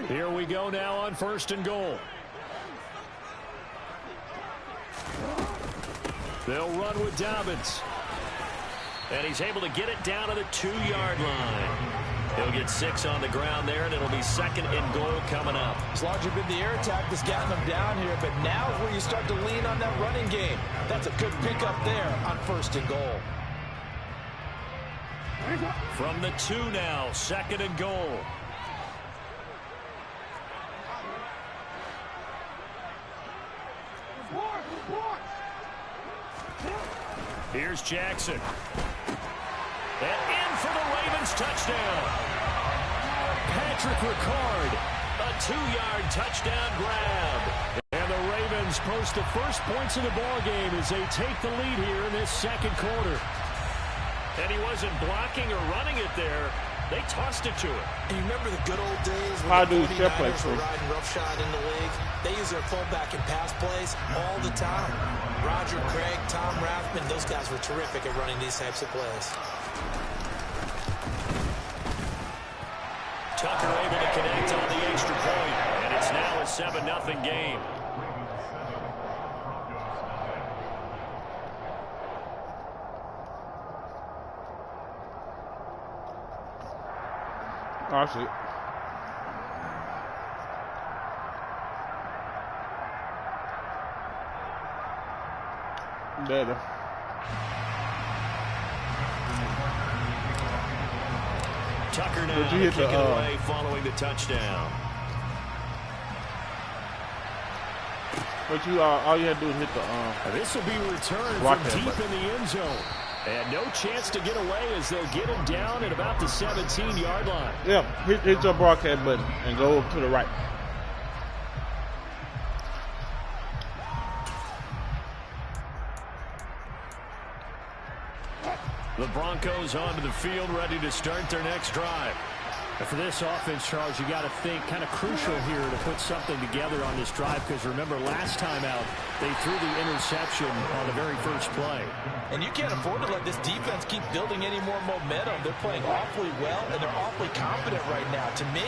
Here we go now on 1st and goal. They'll run with Dobbins. And he's able to get it down to the 2-yard line. He'll get 6 on the ground there, and it'll be 2nd and goal coming up. It's largely been the air attack that's gotten them down here, but now is where you start to lean on that running game. That's a good pickup there on 1st and goal. From the 2 now, 2nd and goal. Here's Jackson. And in for the Ravens touchdown. Patrick Ricard, a 2-yard touchdown grab. And the Ravens post the first points of the ball game as they take the lead here in this 2nd quarter. And he wasn't blocking or running it there. They tossed it to him. You remember the good old days when the 49ers were riding roughshod in the league? They use their fullback in pass plays all the time. Roger Craig, Tom Rathman, those guys were terrific at running these types of plays. Tucker able to connect on the extra point, and it's now a 7-0 game. Oh, I see it. Better. Tucker now kicking away following the touchdown. But all you had to do is hit the This will be returned from deep in the end zone. And no chance to get away as they'll get him down at about the 17-yard line. Yeah, hit your broadcast button and go to the right. The Broncos onto the field, ready to start their next drive. And for this offense, Charles, you got to think kind of crucial here to put something together on this drive, because remember last time out they threw the interception on the very first play. And you can't afford to let this defense keep building any more momentum. They're playing awfully well, and they're awfully confident right now. To me,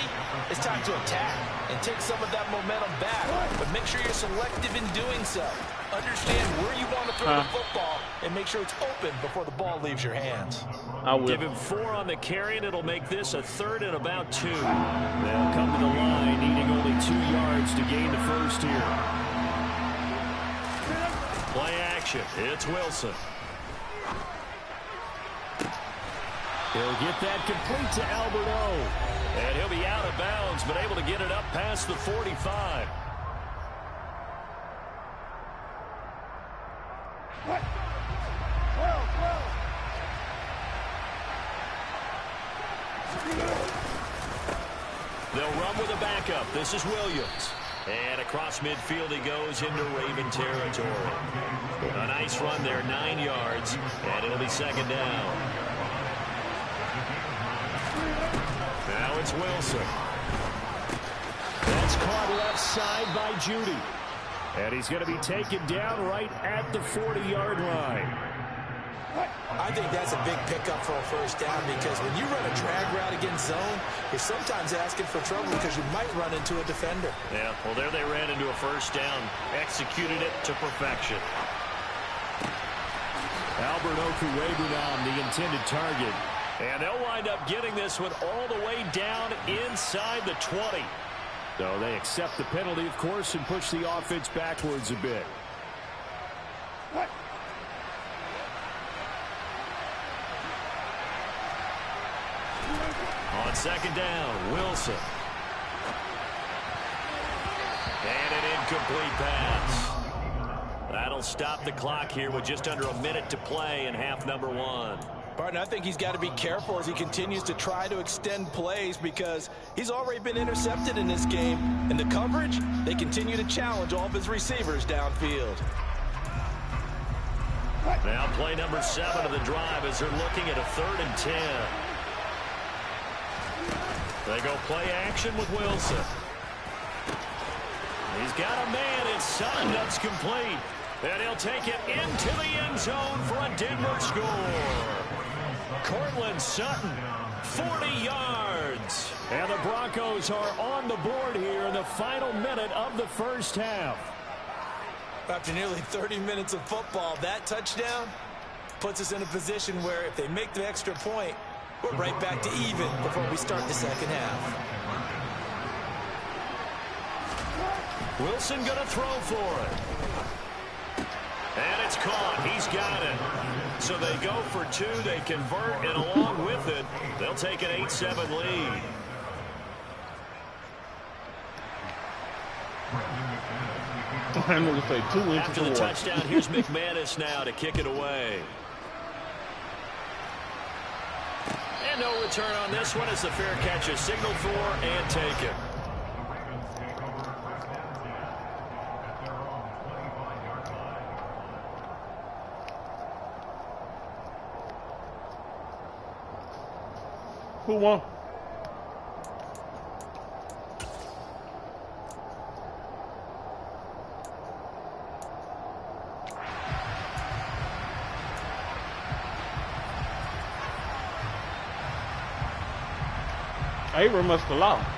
it's time to attack and take some of that momentum back, but make sure you're selective in doing so. Understand where you want to throw the football and make sure it's open before the ball leaves your hands. I will. Give him 4 on the carry, and it'll make this a 3rd and about 2. They'll come to the line, needing only 2 yards to gain the first here. Play action. It's Wilson. He'll get that complete to Alberto. And he'll be out of bounds, but able to get it up past the 45. They'll run with a backup. This is Williams. And across midfield he goes into Raven territory. A nice run there, 9 yards, and it'll be 2nd down. Now it's Wilson. That's caught left side by Judy. And he's going to be taken down right at the 40-yard line. I think that's a big pickup for a first down, because when you run a drag route against zone, you're sometimes asking for trouble because you might run into a defender. Yeah, well, there they ran into a first down. Executed it to perfection. Albert Okuwebunam, the intended target. And they'll wind up getting this one all the way down inside the 20. So they accept the penalty, of course, and push the offense backwards a bit. On 2nd down, Wilson. And an incomplete pass. That'll stop the clock here with just under a minute to play in half number 1. Barton, I think he's got to be careful as he continues to try to extend plays, because he's already been intercepted in this game. And the coverage, they continue to challenge all of his receivers downfield. Now play number 7 of the drive as they're looking at a 3rd and 10. They go play action with Wilson. He's got a man inside. That's complete. And he'll take it into the end zone for a Denver score. Cortland Sutton, 40 yards. And the Broncos are on the board here in the final minute of the first half. After nearly 30 minutes of football, that touchdown puts us in a position where if they make the extra point, we're right back to even before we start the second half. Wilson going to throw for it. And it's caught. He's got it. So they go for two. They convert, and along with it, they'll take an 8-7 lead. I'm going to say 2 inches After the touchdown, here's McManus now to kick it away. And no return on this one as the fair catch is signaled for and taken. Who won? Abram must have lost.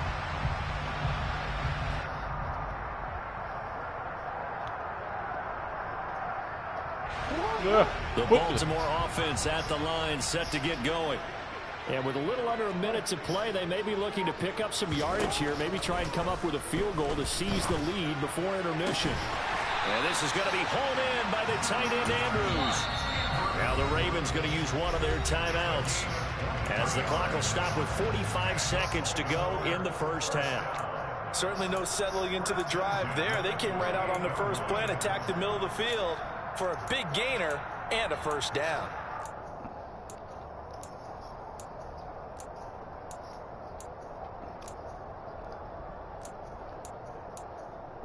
Yeah. The Baltimore offense at the line, set to get going. And with a little under a minute to play, they may be looking to pick up some yardage here, maybe try and come up with a field goal to seize the lead before intermission. And this is going to be hauled in by the tight end Andrews. Now the Ravens going to use one of their timeouts as the clock will stop with 45 seconds to go in the first half. Certainly no settling into the drive there. They came right out on the first play and attacked the middle of the field for a big gainer and a first down.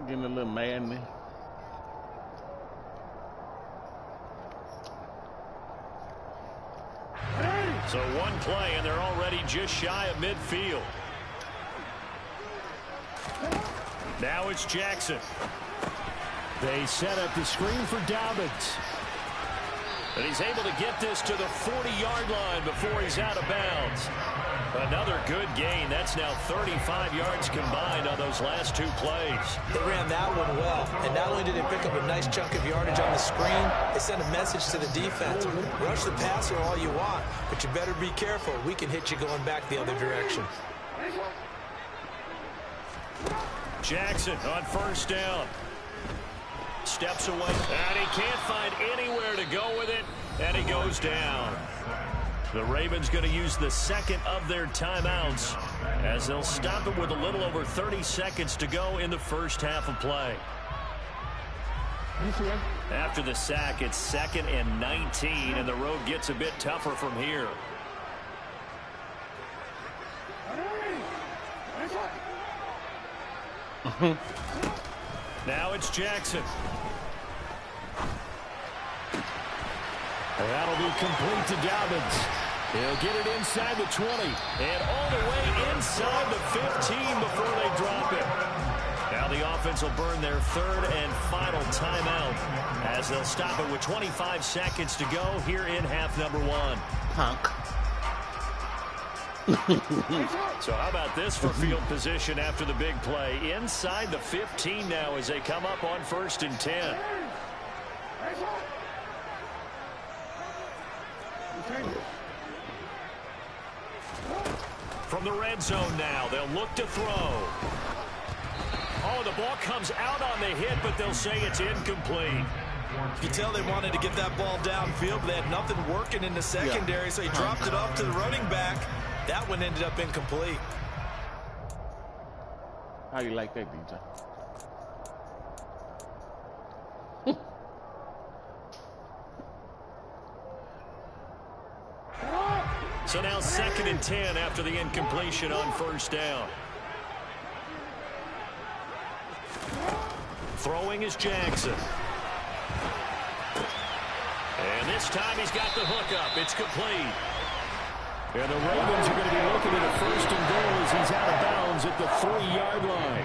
Getting a little mad in there. So one play, and they're already just shy of midfield. Now it's Jackson. They set up the screen for Dobbins. And he's able to get this to the 40-yard line before he's out of bounds. Another good gain. That's now 35 yards combined on those last two plays. They ran that one well, and not only did they pick up a nice chunk of yardage on the screen, they sent a message to the defense. Rush the passer all you want, but you better be careful. We can hit you going back the other direction. Jackson on first down. Steps away, and he can't find anywhere to go with it, and he goes down. The Ravens going to use the second of their timeouts as they'll stop it with a little over 30 seconds to go in the first half of play. After the sack, it's 2nd and 19, and the road gets a bit tougher from here. Now it's Jackson. And that'll be complete to Dobbins. He'll get it inside the 20. And all the way inside the 15 before they drop it. Now the offense will burn their third and final timeout as they'll stop it with 25 seconds to go here in half number one. Punk. So how about this for field position after the big play? Inside the 15 now as they come up on 1st and 10. From the red zone now, they'll look to throw. Oh, the ball comes out on the hit, but they'll say it's incomplete. You can tell they wanted to get that ball downfield, but they had nothing working in the secondary, so he dropped it off to the running back. That one ended up incomplete. How you like that, DJ? So now 2nd and 10 after the incompletion on first down. Throwing is Jackson. And this time he's got the hookup. It's complete. And the Ravens are going to be looking at a 1st and goal as he's out of bounds at the 3-yard line.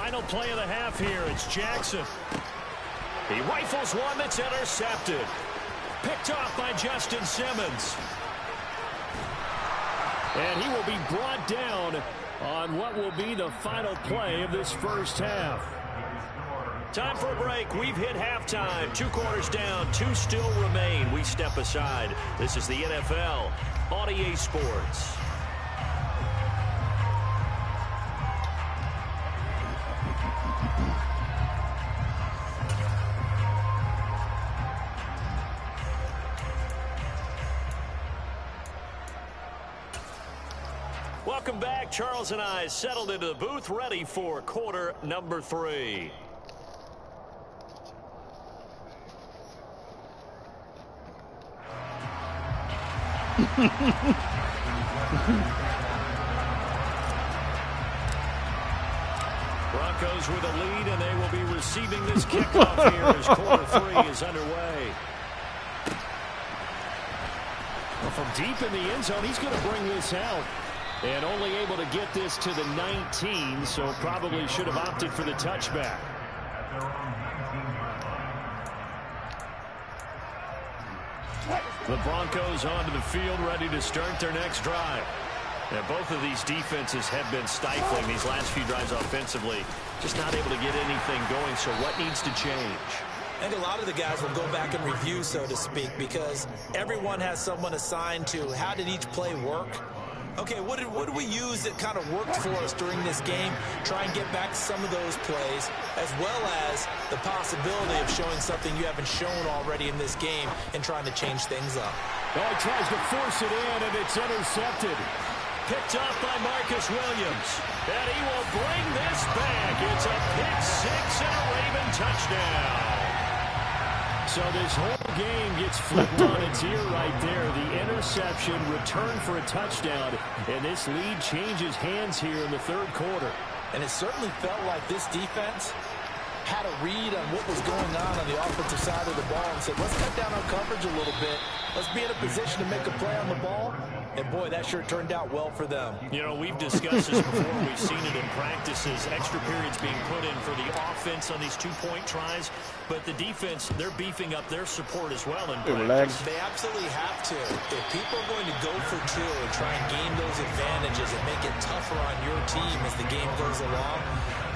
Final play of the half here. It's Jackson. He rifles one that's intercepted. Picked off by Justin Simmons. And he will be brought down on what will be the final play of this first half. Time for a break. We've hit halftime. 2 quarters down. 2 still remain. We step aside. This is the NFL on EA Sports. Welcome back. Charles and I settled into the booth, ready for quarter number 3. Broncos with a lead, and they will be receiving this kickoff here as quarter 3 is underway. Well, from deep in the end zone, he's going to bring this out. And only able to get this to the 19, so probably should have opted for the touchback. The Broncos onto the field, ready to start their next drive. And both of these defenses have been stifling these last few drives offensively. Just not able to get anything going, so what needs to change? I think a lot of the guys will go back and review, so to speak, because everyone has someone assigned to how did each play work. Okay, what did we use that kind of worked for us during this game? Try and get back to some of those plays, as well as the possibility of showing something you haven't shown already in this game and trying to change things up. Oh, he tries to force it in, and it's intercepted. Picked off by Marcus Williams. And he will bring this back. It's a pick 6 and a Raven touchdown. So this whole game gets flipped on its ear right there. The interception, return for a touchdown, and this lead changes hands here in the third quarter. And it certainly felt like this defense had a read on what was going on the offensive side of the ball and said, let's cut down on coverage a little bit. Let's be in a position to make a play on the ball. And, boy, that sure turned out well for them. You know, we've discussed this before. We've seen it in practices, extra periods being put in for the offense on these 2-point tries. But the defense, they're beefing up their support as well in practice. They absolutely have to. If people are going to go for 2 and try and gain those advantages and make it tougher on your team as the game goes along,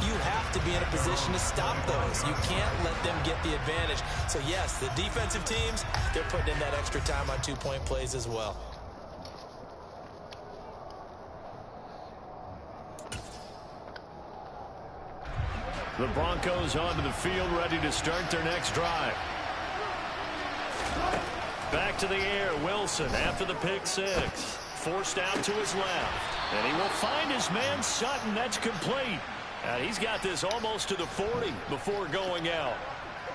you have to be in a position to stop those. You can't let them get the advantage. So, yes, the defensive teams, they're putting in that extra time on 2-point plays as well. The Broncos onto the field, ready to start their next drive. Back to the air, Wilson after the pick 6. Forced out to his left. And he will find his man Sutton. That's complete. And he's got this almost to the 40 before going out.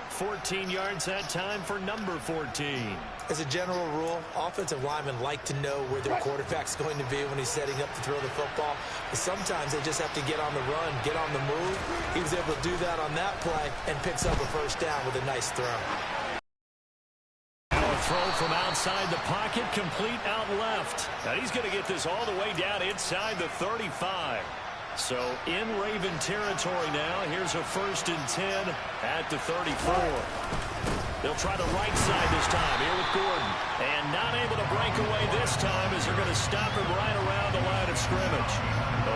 14 yards that time for number 14. As a general rule, offensive linemen like to know where their quarterback's going to be when he's setting up to throw the football. But sometimes they just have to get on the run, get on the move. He was able to do that on that play and picks up a first down with a nice throw. Now a throw from outside the pocket, complete out left. Now he's going to get this all the way down inside the 35. So in Raven territory now. Here's a 1st and 10 at the 34. They'll try the right side this time here with Gordon. And not able to break away this time as they're going to stop him right around the line of scrimmage.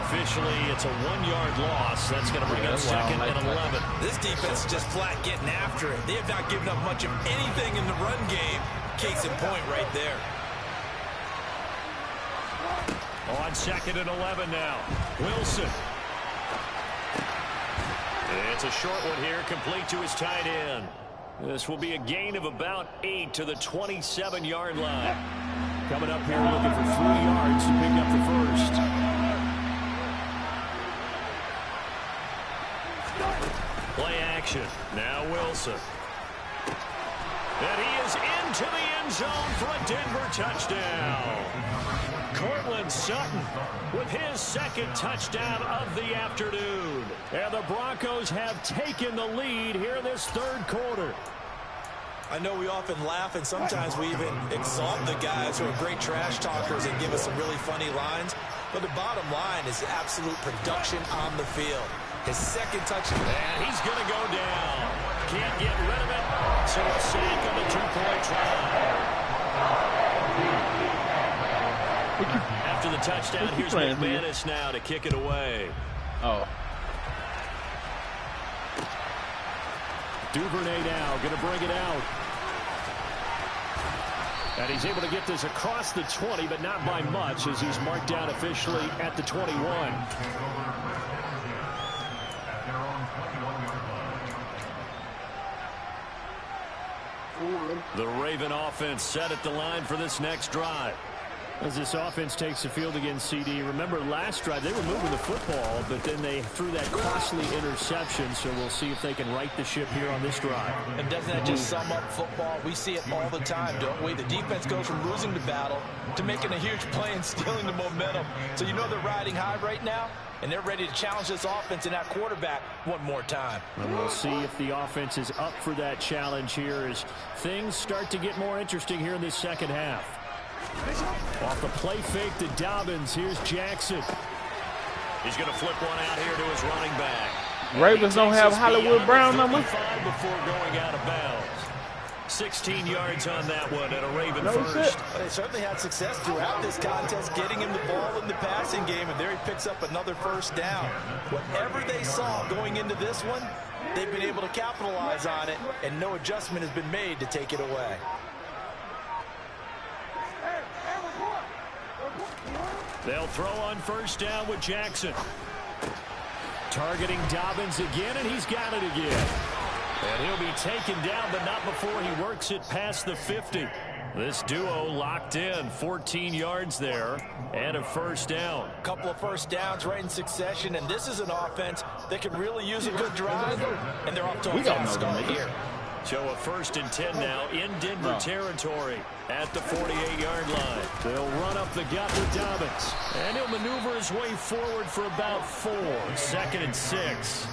Officially, it's a 1-yard loss. That's going to bring up 2nd and 11. This defense is just flat getting after it. They have not given up much of anything in the run game. Case in point right there. On 2nd and 11 now. Wilson. It's a short one here, complete to his tight end. This will be a gain of about 8 to the 27-yard line. Coming up here looking for 3 yards to pick up the first. Play action. Now Wilson. And he is into the end zone for a Denver touchdown. Cortland Sutton with his 2nd touchdown of the afternoon. And the Broncos have taken the lead here in this 3rd quarter. I know we often laugh and sometimes we even exalt the guys who are great trash talkers and give us some really funny lines. But the bottom line is absolute production on the field. His second touchdown. And he's going to go down. Can't get rid of it. So a sack on the 2-point try. After the touchdown, here's McManus now to kick it away. Oh. Duvernay now going to bring it out. And he's able to get this across the 20, but not by much, as he's marked down officially at the 21. The Raven offense set at the line for this next drive. As this offense takes the field against CD, remember last drive they were moving the football, but then they threw that costly interception, so we'll see if they can right the ship here on this drive. And doesn't that just sum up football? We see it all the time, don't we? The defense goes from losing the battle to making a huge play and stealing the momentum. So you know they're riding high right now, and they're ready to challenge this offense and that quarterback one more time. And we'll see if the offense is up for that challenge here as things start to get more interesting here in this second half. Off the play fake to Dobbins. Here's Jackson. He's going to flip one out here to his running back. Ravens don't have Hollywood Brown number? Before going out of bounds. 16 yards on that one and a Raven first. Well, they certainly had success throughout this contest getting him the ball in the passing game, and there he picks up another first down. Whatever they saw going into this one, they've been able to capitalize on it, and no adjustment has been made to take it away. They'll throw on first down with Jackson. Targeting Dobbins again, and he's got it again. And he'll be taken down, but not before he works it past the 50. This duo locked in, 14 yards there, and a first down. A couple of first downs right in succession, and this is an offense that could really use a good drive, and they're off to a fast start here. So a 1st and 10 now in Denver territory at the 48-yard line. They'll run up the gut with Dobbins. And he'll maneuver his way forward for about 4. 2nd and 6.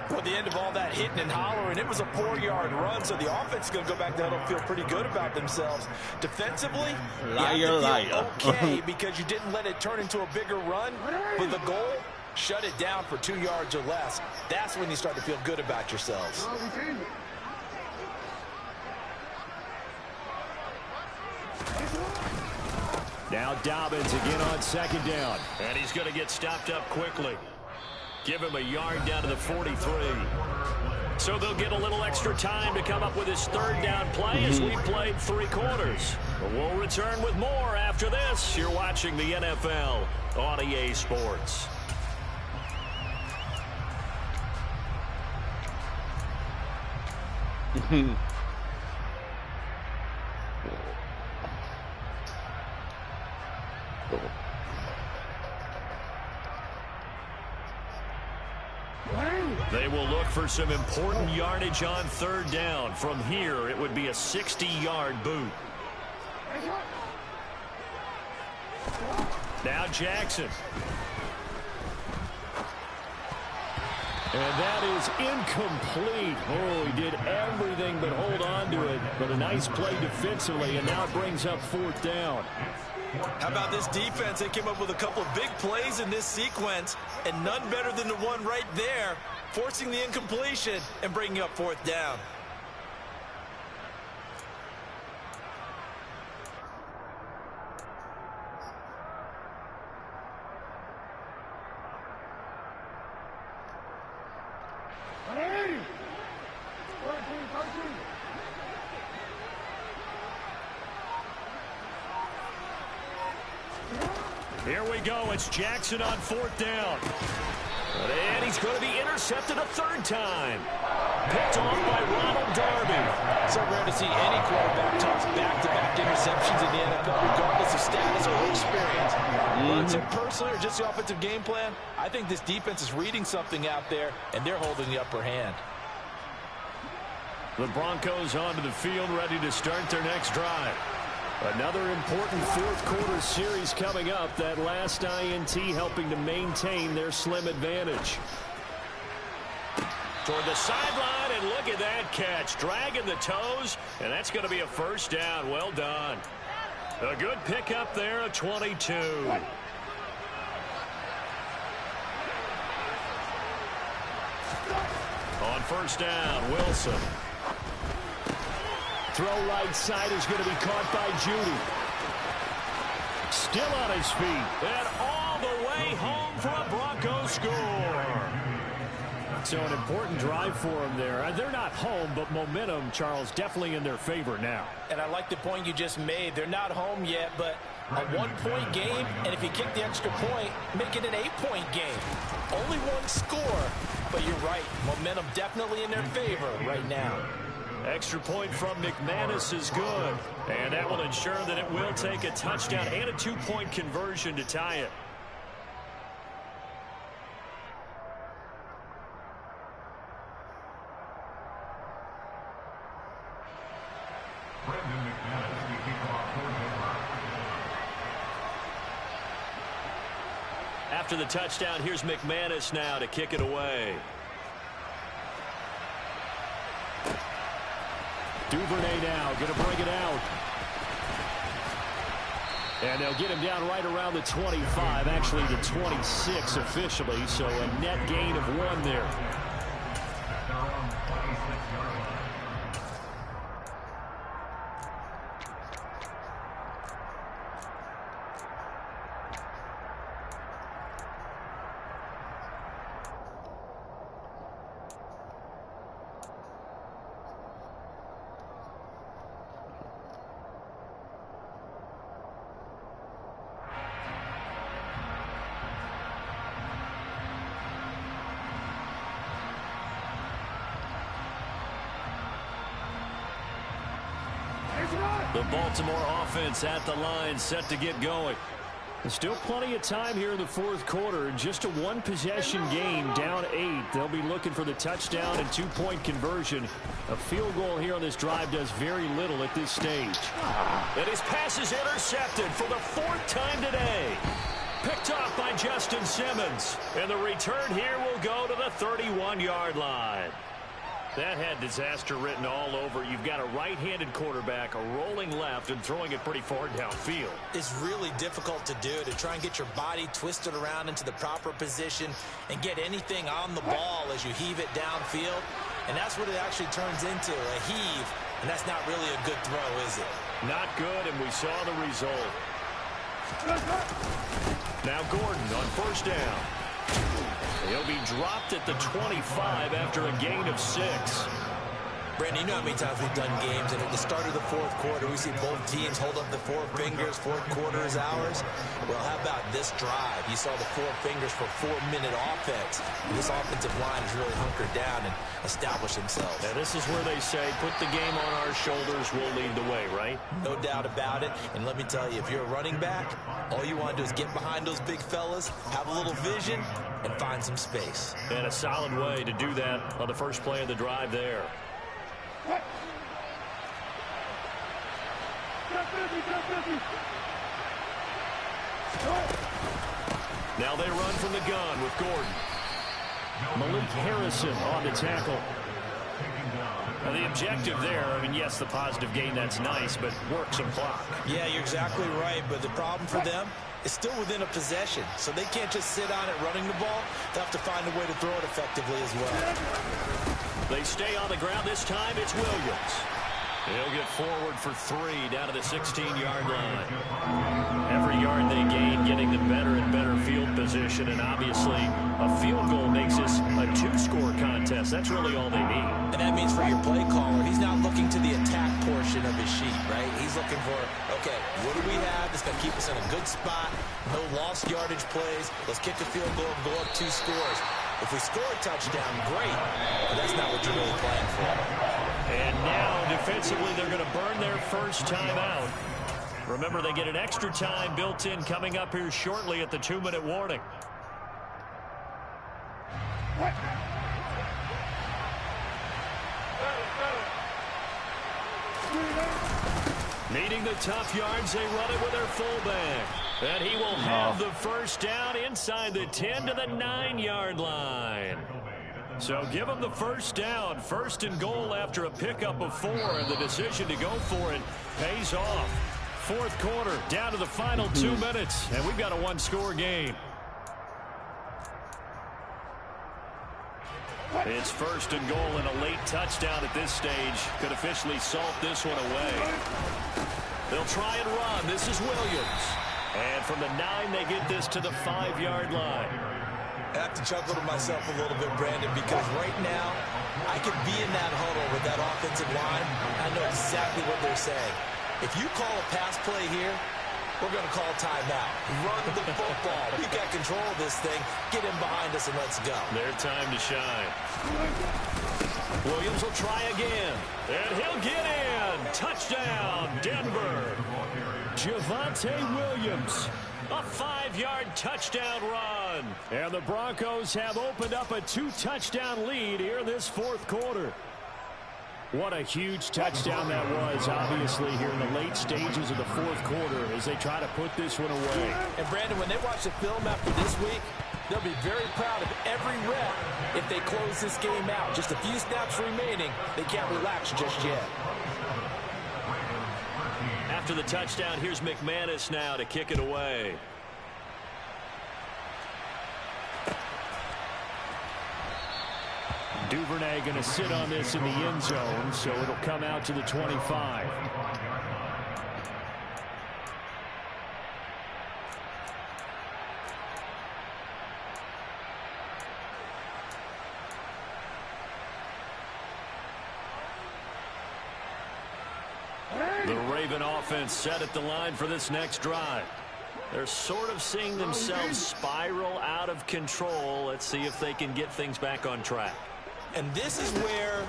Well, at the end of all that hitting and hollering, it was a 4-yard run, so the offense is going to go back there and feel pretty good about themselves. Defensively, liar. Okay, because you didn't let it turn into a bigger run, but the goal, shut it down for 2 yards or less. That's when you start to feel good about yourselves. Now Dobbins again on 2nd down. And he's going to get stopped up quickly. Give him a yard down to the 43. So they'll get a little extra time to come up with his 3rd down play as we played 3 quarters. But we'll return with more after this. You're watching the NFL on EA Sports. They will look for some important yardage on 3rd down. From here, it would be a 60-yard boot. Now Jackson. And that is incomplete. Oh, he did everything but hold on to it. But a nice play defensively, and now it brings up 4th down. How about this defense? They came up with a couple of big plays in this sequence, and none better than the one right there, forcing the incompletion and bringing up 4th down. Here we go. It's Jackson on 4th down. And he's going to be intercepted a 3rd time. Picked off by Ronald Darby. So rare to see any quarterback toss back-to-back interceptions in the NFL, regardless of status or experience. Whether it's him personally or just the offensive game plan, I think this defense is reading something out there, and they're holding the upper hand. The Broncos onto the field, ready to start their next drive. Another important 4th quarter series coming up. That last INT helping to maintain their slim advantage. Toward the sideline, and look at that catch. Dragging the toes, and that's going to be a 1st down. Well done. A good pickup there, a 22. first down. Wilson. Throw right side is going to be caught by Judy. Still on his feet. And all the way home for a Broncos score. So an important drive for them there. They're not home, but momentum, Charles, definitely in their favor now. And I like the point you just made. They're not home yet, but a one-point game, and if you kick the extra point, make it an 8-point game. Only one score, but you're right. Momentum definitely in their favor right now. Extra point from McManus is good. And that will ensure that it will take a touchdown and a 2-point conversion to tie it. After the touchdown, here's McManus now to kick it away. Duvernay now going to bring it out. And they'll get him down right around the 25, actually the 26 officially, so a net gain of 1 there. The Baltimore offense at the line, set to get going. There's still plenty of time here in the fourth quarter. Just a one-possession game, down 8. They'll be looking for the touchdown and 2-point conversion. A field goal here on this drive does very little at this stage. And his pass is intercepted for the 4th time today. Picked off by Justin Simmons. And the return here will go to the 31-yard line. That had disaster written all over. You've got a right-handed quarterback, a rolling left, and throwing it pretty far downfield. It's really difficult to do, to try and get your body twisted around into the proper position and get anything on the ball as you heave it downfield. And that's what it actually turns into, a heave. And that's not really a good throw, is it? Not good, and we saw the result. Now Gordon on first down. He'll be dropped at the 25 after a gain of 6. Brandon, you know how many times we've done games, and at the start of the fourth quarter, we see both teams hold up the 4 fingers, fourth quarter is ours. Well, how about this drive? You saw the 4 fingers for 4-minute offense. And this offensive line has really hunkered down and established themselves. Now, this is where they say, put the game on our shoulders, we'll lead the way, right? No doubt about it. And let me tell you, if you're a running back, all you want to do is get behind those big fellas, have a little vision, and find some space. And a solid way to do that on the first play of the drive there. Now they run from the gun with Gordon. Malik Harrison on the tackle. Now the objective there, I mean, yes, the positive gain, that's nice, but work some clock. Yeah, you're exactly right, but the problem for them is still within a possession, so they can't just sit on it running the ball. They'll have to find a way to throw it effectively as well. They stay on the ground. This time it's Williams. He'll get forward for 3 down to the 16-yard line. Every yard they gain, getting them better and better field position, and obviously a field goal makes this a 2-score contest. That's really all they need. And that means for your play caller, he's not looking to the attack portion of his sheet, right? He's looking for, okay, what do we have that's going to keep us in a good spot? No lost yardage plays. Let's kick a field goal and go up 2 scores. If we score a touchdown, great, but that's not what you're really playing for. And now, defensively, they're going to burn their first time out. Remember, they get an extra time built in coming up here shortly at the 2-minute warning. Needing the tough yards, they run it with their fullback. And he will have the first down inside the 10 to the 9-yard line. So give him the first down, 1st and goal after a pickup of 4, and the decision to go for it pays off. 4th quarter, down to the final 2 minutes, and we've got a 1-score game. It's first and goal, and a late touchdown at this stage could officially salt this one away. They'll try and run. This is Williams. And from the 9, they get this to the 5-yard line. I have to chuckle to myself a little bit, Brandon, because right now I could be in that huddle with that offensive line. I know exactly what they're saying. If you call a pass play here, we're going to call timeout. Run the football. We got control of this thing. Get in behind us and let's go. Their time to shine. Williams will try again. And he'll get in. Touchdown, Denver. Javonte Williams. A 5-yard touchdown run. And the Broncos have opened up a 2-touchdown lead here in this 4th quarter. What a huge touchdown that was, obviously, here in the late stages of the 4th quarter as they try to put this one away. And, Brandon, when they watch the film after this week, they'll be very proud of every rep if they close this game out. Just a few snaps remaining. They can't relax just yet. After the touchdown, here's McManus now to kick it away. Duvernay going to sit on this in the end zone, so it'll come out to the 25. The Raven offense set at the line for this next drive. They're sort of seeing themselves spiral out of control. Let's see if they can get things back on track. And this is where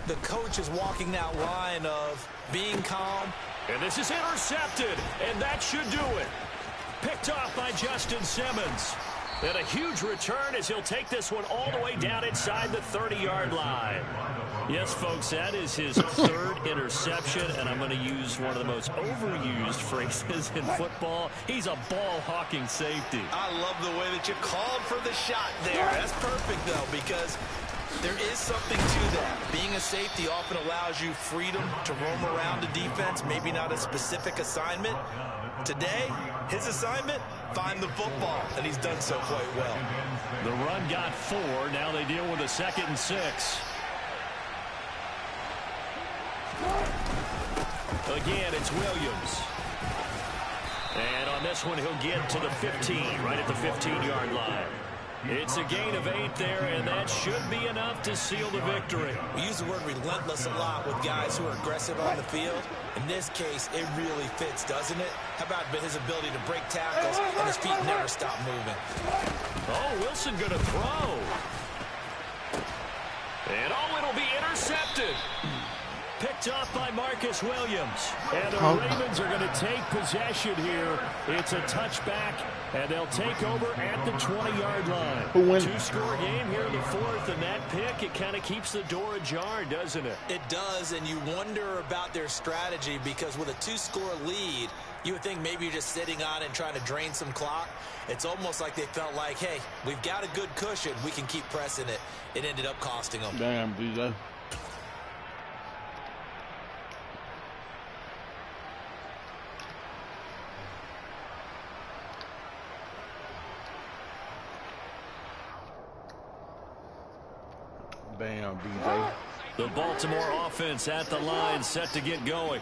the coach is walking that line of being calm. And this is intercepted, and that should do it. Picked off by Justin Simmons. And a huge return as he'll take this one all the way down inside the 30-yard line. Yes, folks, that is his 3rd interception, and I'm going to use one of the most overused phrases in football. He's a ball-hawking safety. I love the way that you called for the shot there. That's perfect, though, because there is something to that. Being a safety often allows you freedom to roam around the defense, maybe not a specific assignment. Today, his assignment, find the football, and he's done so quite well. The run got 4. Now they deal with a 2nd and 6. Again, it's Williams. And on this one, he'll get to the 15, right at the 15-yard line. It's a gain of 8 there, and that should be enough to seal the victory. We use the word relentless a lot with guys who are aggressive on the field. In this case, it really fits, doesn't it? How about his ability to break tackles and his feet never stop moving? Oh, Wilson going to throw. And it'll be intercepted. Picked off by Marcus Williams. And the Ravens are going to take possession here. It's a touchback, and they'll take over at the 20-yard line. 2-score game here in the 4th, and that pick, it kind of keeps the door ajar, doesn't it? It does, and you wonder about their strategy because with a 2-score lead, you would think maybe you're just sitting on it and trying to drain some clock. It's almost like they felt like, hey, we've got a good cushion. We can keep pressing it. It ended up costing them. Damn, DJ. Bam, DJ. The Baltimore offense at the line, set to get going.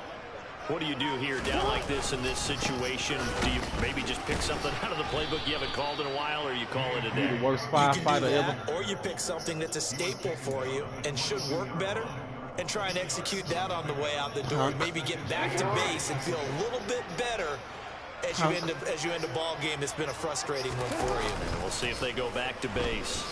What do you do here down like this in this situation? Do you maybe just pick something out of the playbook you haven't called in a while, or you call it a day? The worst firefighter ever. Or you pick something that's a staple for you and should work better and try and execute that on the way out the door. Maybe get back to base and feel a little bit better as you end a ball game that's been a frustrating one for you. And we'll see if they go back to base.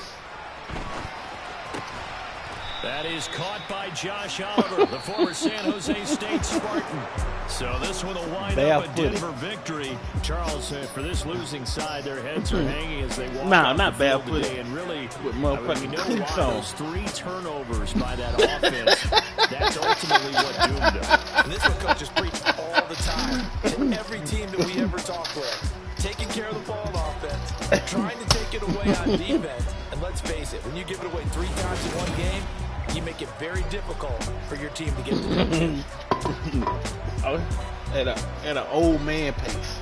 That is caught by Josh Oliver, the former San Jose State Spartan. So this one will wind up a Denver victory. Charles, for this losing side, their heads are hanging as they walk off the field today. And really, we know why those 3 turnovers by that offense, that's ultimately what doomed them. And this one coaches preach all the time to every team that we ever talk with. Taking care of the ball on offense, trying to take it away on defense. And let's face it, when you give it away 3 times in one game, you make it very difficult for your team to get to the game. At an old man pace.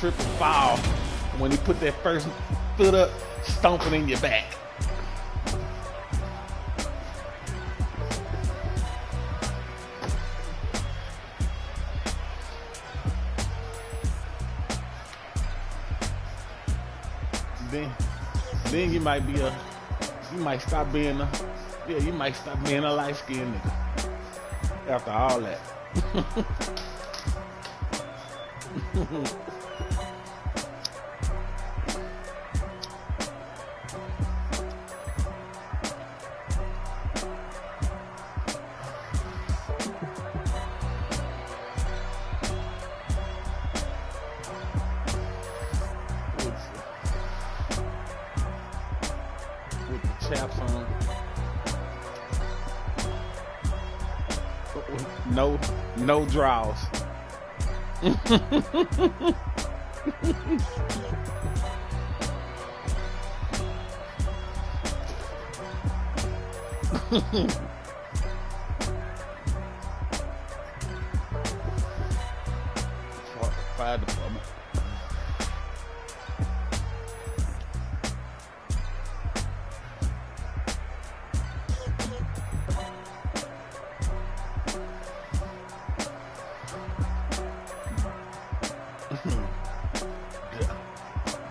trip and fall when he put that first foot up, stomping in your back. Then you might stop being a light-skinned nigga after all that. With the chaps on. No draws. Fire department.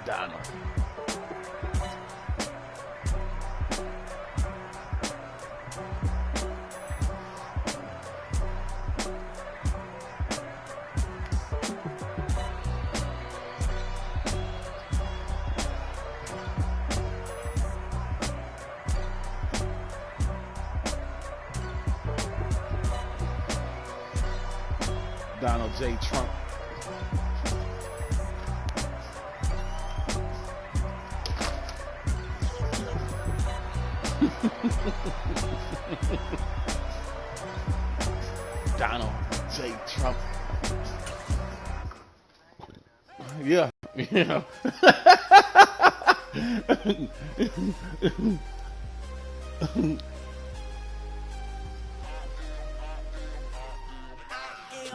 Donald. Donald J. Trump. Donald J. Trump. Yeah.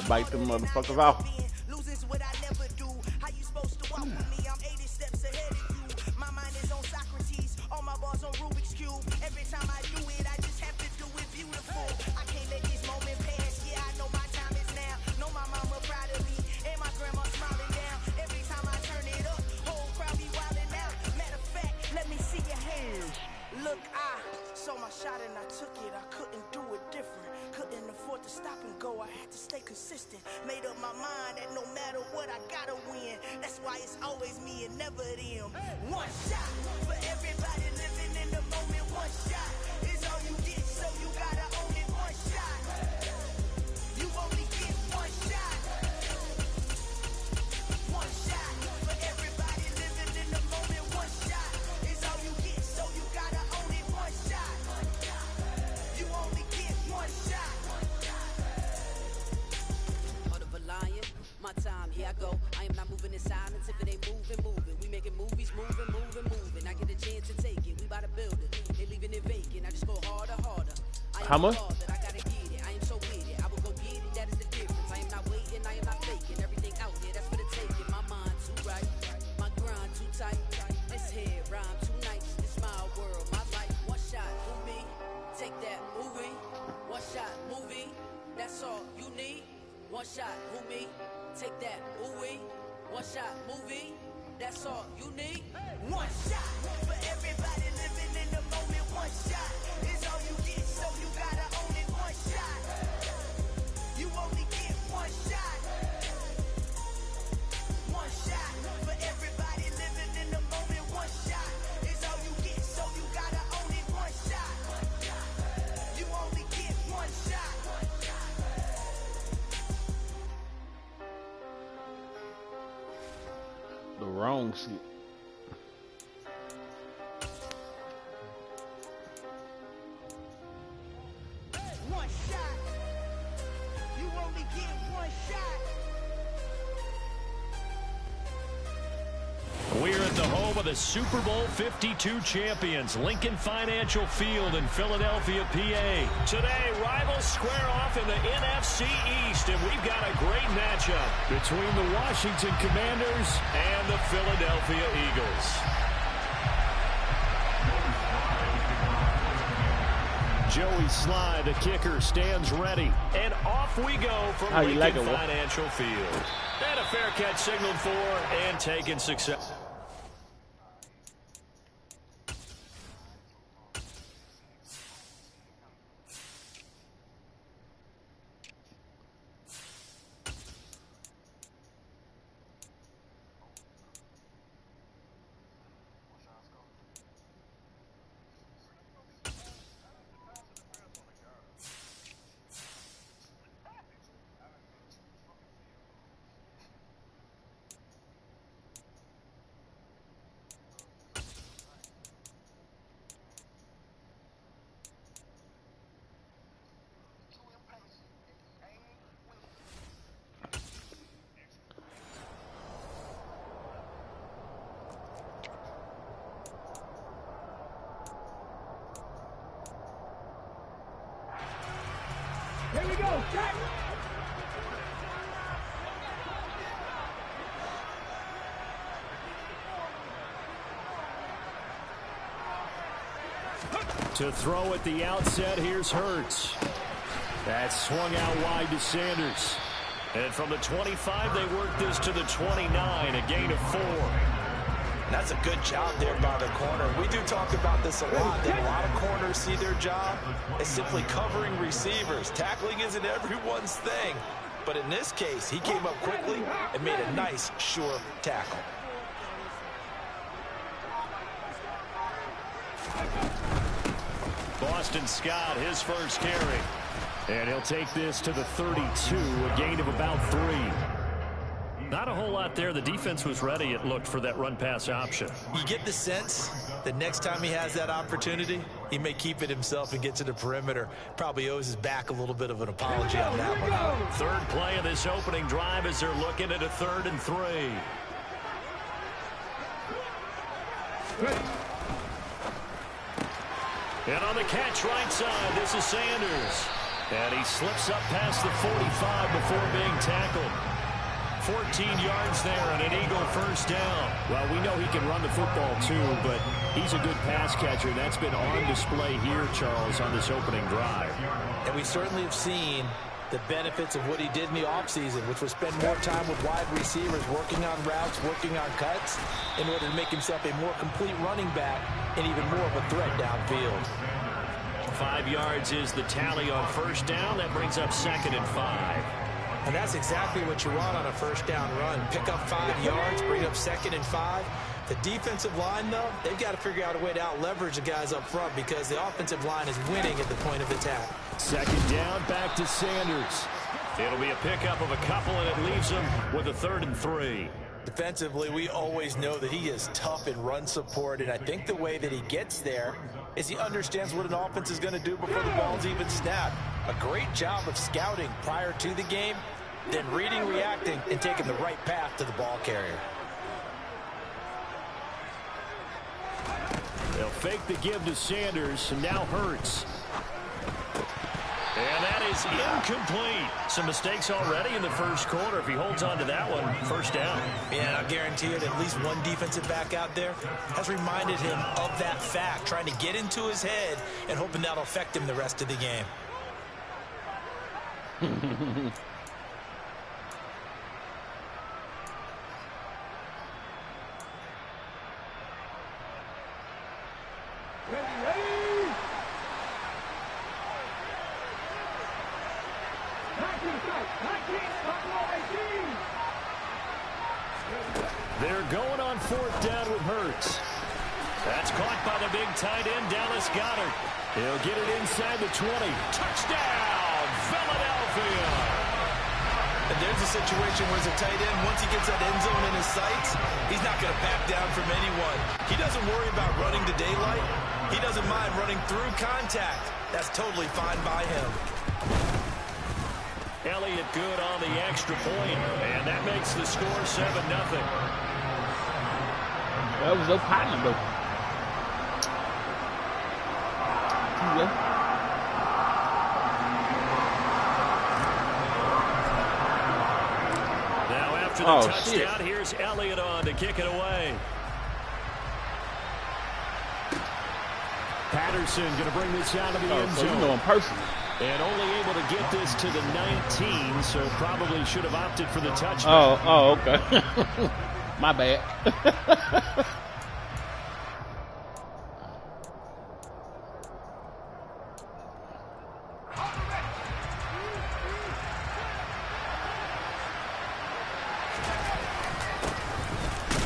Bite them motherfuckers off. Loses what I never do. How you supposed to walk with me? I'm 80 steps ahead of you. My mind is on Socrates. All my bars on Rubik's Cube. Every time I do it, I just have to do it beautiful. I can't let this moment pass. Yeah, I know my time is now. Know my mama proud of me. And my grandma smiling down. Every time I turn it up, whole crowd be wilding out. Matter of fact, let me see your hands. Look, I saw my shot and I took it. I couldn't do it different. Couldn't afford to stop and go. I had to stay consistent. Made up my mind that no matter what, I gotta win. That's why it's always me and never them. One shot for everybody living in the moment. One shot is all you get, so you gotta own it. One shot. You only get one shot. One shot for everybody living in the moment. One shot is all you get, so you gotta own it. One shot. You only get one shot. My time, here I go. I am not moving in silence if it ain't moving. We making movies, moving. I get a chance to take it. We bout to build it. They leaving it vacant. I just go harder. How much? I gotta get it. I am so with it. I will go get it. That is the difference. I am not waiting. I am not faking. Everything out there, that's for the taking. My mind too right. My grind too tight. This head rhyme too nice. This my world, my life. One shot, move me. Take that, movie. One shot, movie. That's all you need. One shot, move me. Take that, ooh-wee. One shot, movie. That's all you need. One shot for everybody living in the moment. One shot is all you get, so you gotta own it. One shot. You only get one shot. One shot for everybody living in the moment. One shot is all you get, so you gotta own it. One shot. You only get one shot. The wrong shit. One shot. You only get one shot. We're at the home of the Super Bowl 52 champions, Lincoln Financial Field in Philadelphia, PA. Today, rivals square off in the NFC East, and we've got a great matchup between the Washington Commanders and the Philadelphia Eagles. Joey Sly, the kicker, stands ready. And off we go from Lincoln Financial Field. And a fair catch signaled for and taken success. Here we go, Jack! To throw at the outset, here's Hurts. That's swung out wide to Sanders. And from the 25, they work this to the 29, a gain of 4. That's a good job there by the corner. We do talk about this a lot, that a lot of corners see their job as simply covering receivers. Tackling isn't everyone's thing. But in this case, he came up quickly and made a nice, sure tackle. Boston Scott, his first carry. And he'll take this to the 32, a gain of about 3. Not a whole lot there. The defense was ready, it looked, for that run-pass option. You get the sense that next time he has that opportunity, he may keep it himself and get to the perimeter. Probably owes his back a little bit of an apology on that one. Third play of this opening drive as they're looking at a 3rd and 3. And on the catch right side, this is Sanders. And he slips up past the 45 before being tackled. 14 yards there and an Eagle first down. Well, we know he can run the football too, but he's a good pass catcher. That's been on display here, Charles, on this opening drive. And we certainly have seen the benefits of what he did in the offseason, which was spend more time with wide receivers, working on routes, working on cuts, in order to make himself a more complete running back and even more of a threat downfield. 5 yards is the tally on first down. That brings up 2nd and 5. And that's exactly what you want on a first down run. Pick up 5 yards, bring up 2nd and 5. The defensive line, though, they've got to figure out a way to out-leverage the guys up front because the offensive line is winning at the point of attack. 2nd down, back to Sanders. It'll be a pickup of a couple, and it leaves them with a 3rd and 3. Defensively, we always know that he is tough in run support, and I think the way that he gets there is he understands what an offense is going to do before the ball's even snapped. A great job of scouting prior to the game, then reading, reacting, and taking the right path to the ball carrier. They'll fake the give to Sanders, and now Hurts. And that is incomplete. Some mistakes already in the first quarter. If he holds on to that one, first down. Yeah, and I'll guarantee you that at least one defensive back out there has reminded him of that fact, trying to get into his head and hoping that'll affect him the rest of the game. They're going on 4th down with Hurts. That's caught by the big tight end, Dallas Goedert. He'll get it inside the 20. Touchdown, Philadelphia! And there's a situation where as a tight end, once he gets that end zone in his sights, he's not going to back down from anyone. He doesn't worry about running to daylight. He doesn't mind running through contact. That's totally fine by him. Elliott good on the extra point, and that makes the score 7-0. That was your partner, though. Yeah. Now after the touchdown, here's Elliott on to kick it away. Patterson going to bring this out of the end zone. So you know him personally. And only able to get this to the 19, so probably should have opted for the touchdown. Oh, okay. My bad.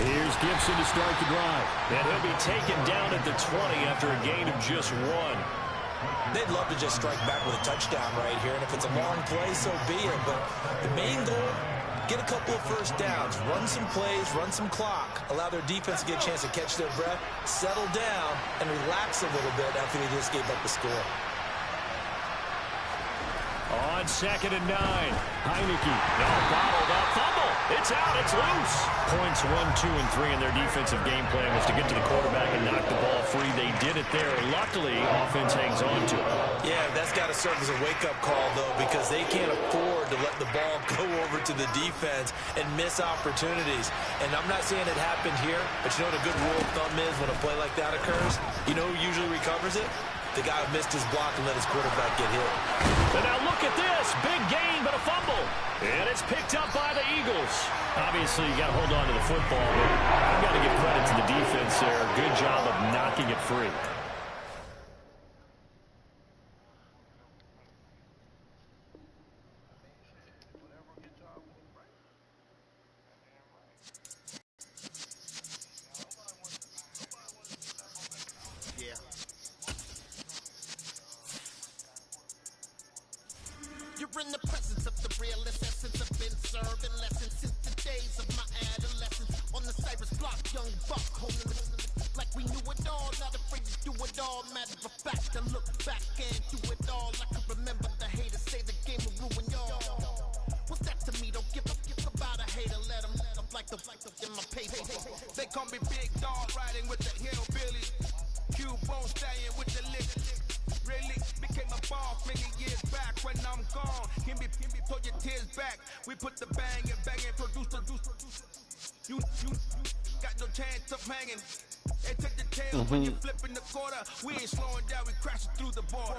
Here's Gibson to start the drive. And he'll be taken down at the 20 after a gain of just 1. They'd love to just strike back with a touchdown right here, and if it's a long play, so be it. But the main goal, get a couple of first downs, run some plays, run some clock, allow their defense to get a chance to catch their breath, settle down, and relax a little bit after they just gave up the score. On 2nd and 9, Heineke. No, bottled up, fumble. It's out, it's loose. Points 1, 2, and 3 in their defensive game plan was to get to the quarterback and knock the ball free. They did it there. Luckily, offense hangs on to it. Yeah, that's got to serve as a wake-up call, though, because they can't afford to let the ball go over to the defense and miss opportunities. And I'm not saying it happened here, but you know what a good rule of thumb is when a play like that occurs? You know who usually recovers it? The guy who missed his block and let his quarterback get hit. And now look at this. Big gain, but a fumble. And it's picked up by the Eagles. Obviously, you got to hold on to the football, but I've got to give credit to the defense there. Good job of knocking it free. You're in the presence of the realest essence. I've been serving lessons since the days of my adolescence. On the Cypress block, young buck holding it like we knew it all. Not afraid to do it all. Matter of fact, I look back and do it all. I can remember the haters say the game will ruin y'all. What's that to me? Don't give about a hater. Let them like the in my paper. They call me Big Dog, riding with the hillbilly. Q-Bone staying with the lick. Really became a boss many years back. When I'm gone, give me pull your tears back. We put the bang and produce. You got no chance of hanging. And take the tail when you flipping the quarter. We ain't slowing down, we crashing through the border.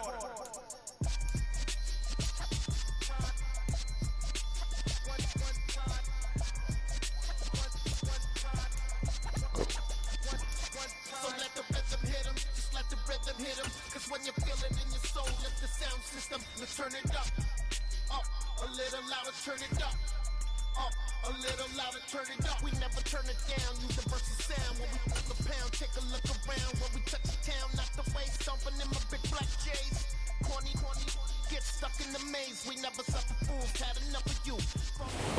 Hit 'em, 'cause when you feel it in your soul, let the sound system, let's turn it up, a little louder, turn it up, a little louder, turn it up. We never turn it down, universal sound. When we pull the pound, take a look around. When we touch the town, not the way, stomping in my big black J's. Corny, get stuck in the maze. We never suffer fools, had enough of you.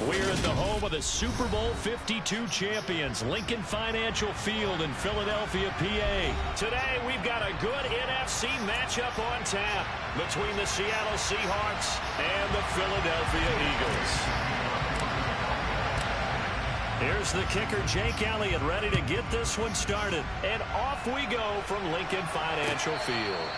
We're at the home of the Super Bowl 52 champions, Lincoln Financial Field in Philadelphia, PA. Today, we've got a good NFC matchup on tap between the Seattle Seahawks and the Philadelphia Eagles. Here's the kicker, Jake Elliott, ready to get this one started. And off we go from Lincoln Financial Field.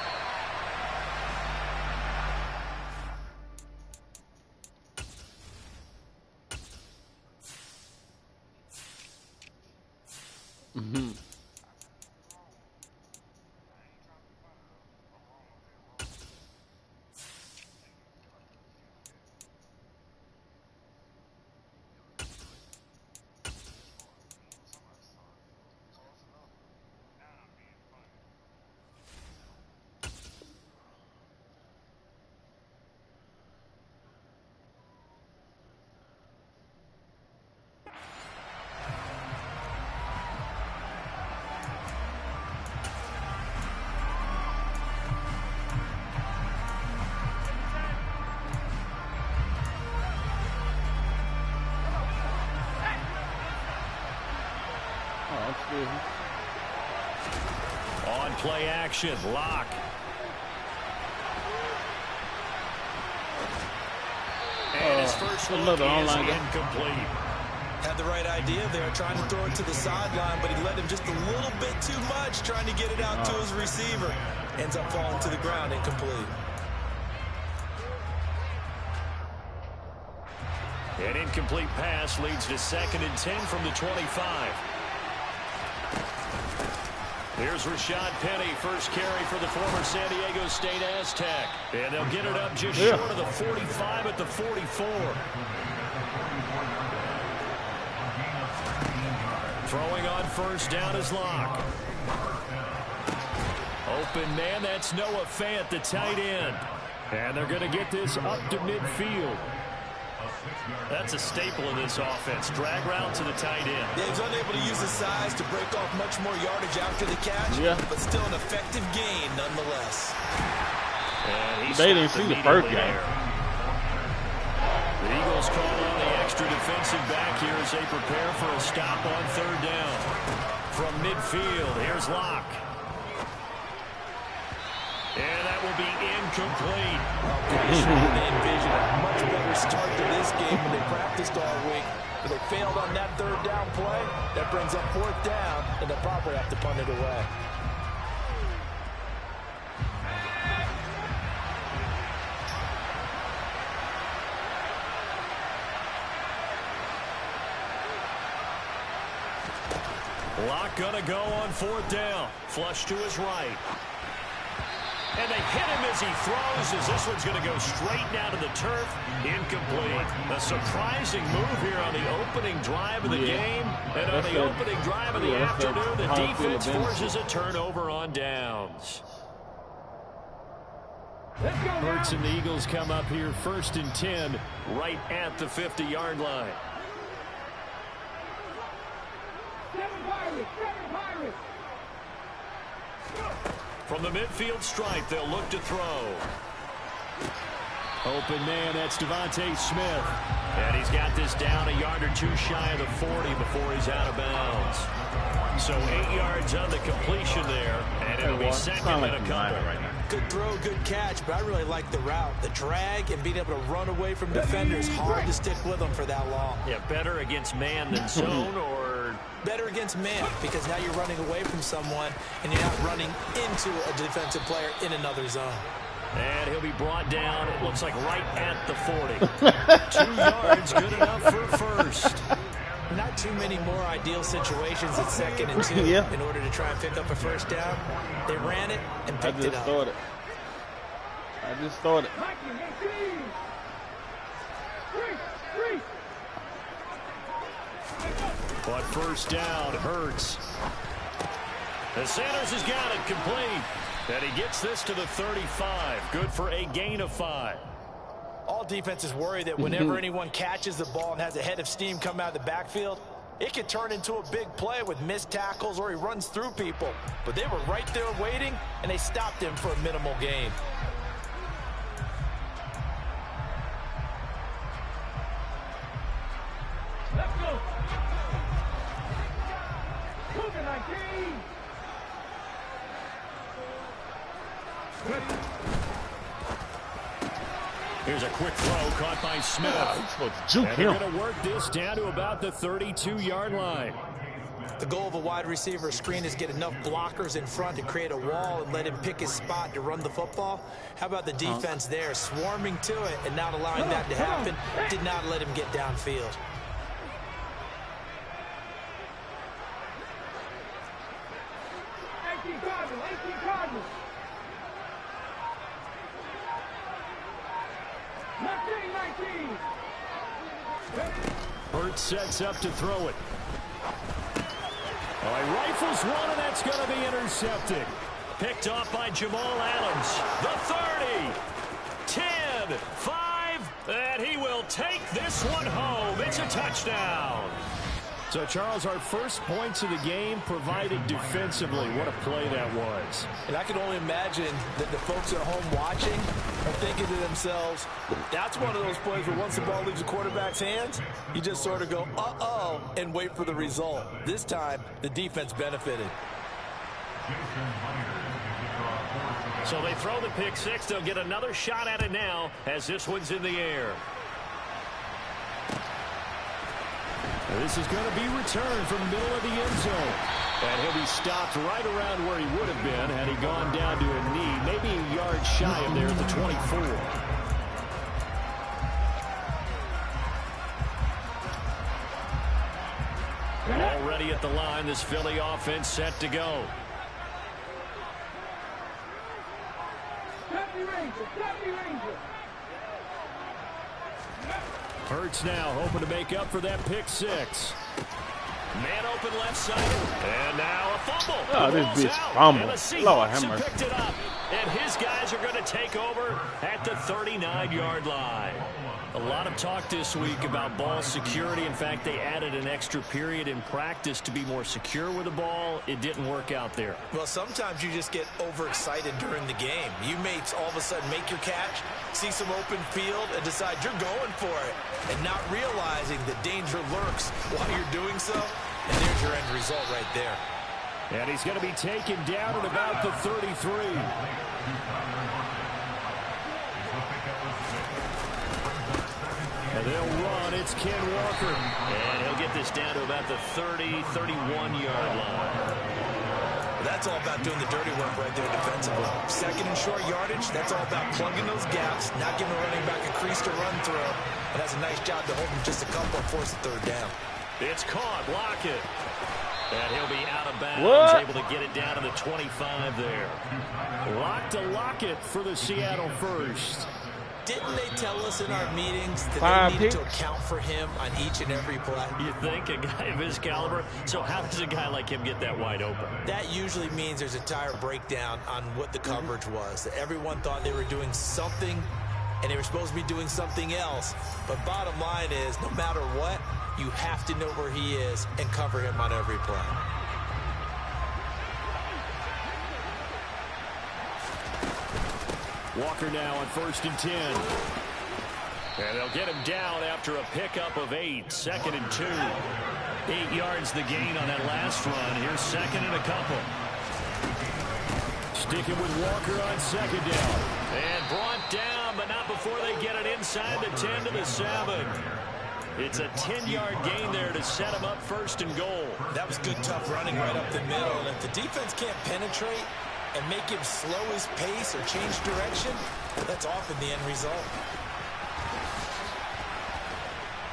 On play action, Lock. And his first look is incomplete. Had the right idea there, trying to throw it to the sideline, but he let him just a little bit too much, trying to get it out to his receiver. Ends up falling to the ground, incomplete. An incomplete pass leads to 2nd and 10 from the 25. Here's Rashad Penny, first carry for the former San Diego State Aztec. And they'll get it up just short of the 45 at the 44. Throwing on first down is Locke. Open man, that's Noah Fant, the tight end. And they're going to get this up to midfield. That's a staple in this offense. Drag route to the tight end. Yeah, he's unable to use his size to break off much more yardage after the catch, but still an effective gain nonetheless. They didn't see the first game. The Eagles call on the extra defensive back here as they prepare for a stop on 3rd down. From midfield, here's Locke. And that will be incomplete. Pretty sure they envisioned a much better start to this game when they practiced all week. But they failed on that 3rd down play. That brings up 4th down, and they'll probably have to punt it away. Locke gonna go on 4th down. Flush to his right. And they hit him as he throws, as this one's going to go straight down to the turf. Incomplete. A surprising move here on the opening drive of the game. And on the opening drive of the afternoon, the defense forces a turnover on downs. Hurts and the Eagles come up here 1st and 10, right at the 50-yard line. From the midfield stripe, they'll look to throw. Open man, that's Devontae Smith. And he's got this down a yard or two shy of the 40 before he's out of bounds. So 8 yards on the completion there, and it'll be 2nd and a couple. Good throw, good catch, but I really like the route. The drag and being able to run away from defenders. Hard to stick with them for that long. Yeah, better against man than zone, or better against man, because now you're running away from someone and you're not running into a defensive player in another zone. And he'll be brought down, it looks like right at the 40. 2 yards, good enough for first. Not too many more ideal situations at 2nd and 2 in order to try and pick up a first down. They ran it and picked it up. I just thought it. But first down, Hurts. And Sanders has got it complete. And he gets this to the 35. Good for a gain of 5. All defenses worry that whenever anyone catches the ball and has a head of steam come out of the backfield, it could turn into a big play with missed tackles or he runs through people. But they were right there waiting, and they stopped him for a minimal gain. Let's go. Moving like Here's a quick throw caught by Smith. And they're going to work this down to about the 32-yard line. The goal of a wide receiver screen is get enough blockers in front to create a wall and let him pick his spot to run the football. How about the defense there, swarming to it and not allowing that to happen? Did not let him get downfield. Hurts sets up to throw it. Oh, he rifles one, and that's going to be intercepted. Picked off by Jamal Adams. The 30, 10, 5, and he will take this one home. It's a touchdown. So, Charles, our first points of the game provided defensively. What a play that was. And I can only imagine that the folks at home watching are thinking to themselves, that's one of those plays where once the ball leaves the quarterback's hands, you just sort of go, uh-oh, and wait for the result. This time, the defense benefited. So they throw the pick six. They'll get another shot at it now as this one's in the air. This is going to be returned from the middle of the end zone. And he'll be stopped right around where he would have been had he gone down to a knee, maybe a yard shy of there at the 24. Already at the line, this Philly offense set to go. Hurts now hoping to make up for that pick six. Man open left side. And now a fumble. Oh, this bitch fumble. Lord have mercy. Picked it up. And his guys are going to take over at the 39-yard line. A lot of talk this week about ball security. In fact, they added an extra period in practice to be more secure with the ball. It didn't work out there. Well, sometimes you just get overexcited during the game. You may all of a sudden make your catch, see some open field, and decide you're going for it, and not realizing the danger lurks while you're doing so. And there's your end result right there. And he's going to be taken down at about the 33. And they'll run. It's Ken Walker. And he'll get this down to about the 30, 31-yard line. That's all about doing the dirty work right there defensively. Second and short yardage, that's all about plugging those gaps, not giving a running back a crease to run through. And that's a nice job to hold him just a couple and force the third down. It's caught. Lockett. And he'll be out of bounds, able to get it down to the 25 there. Lockett for the Seattle first. Didn't they tell us in our meetings that they needed to account for him on each and every play? You think a guy of his caliber? So how does a guy like him get that wide open? That usually means there's a tire breakdown on what the coverage was. That everyone thought they were doing something, and they were supposed to be doing something else. But bottom line is, no matter what, you have to know where he is and cover him on every play. Walker now on 1st and 10. And they'll get him down after a pickup of 8. 2nd and 2. 8 yards the gain on that last run. Here's 2nd and a couple. Sticking with Walker on 2nd down. And brought down, but not before they get it inside the 10 to the 7. It's a 10-yard gain there to set him up 1st and goal. That was good, tough running right up the middle. And if the defense can't penetrate and make him slow his pace or change direction, that's often the end result.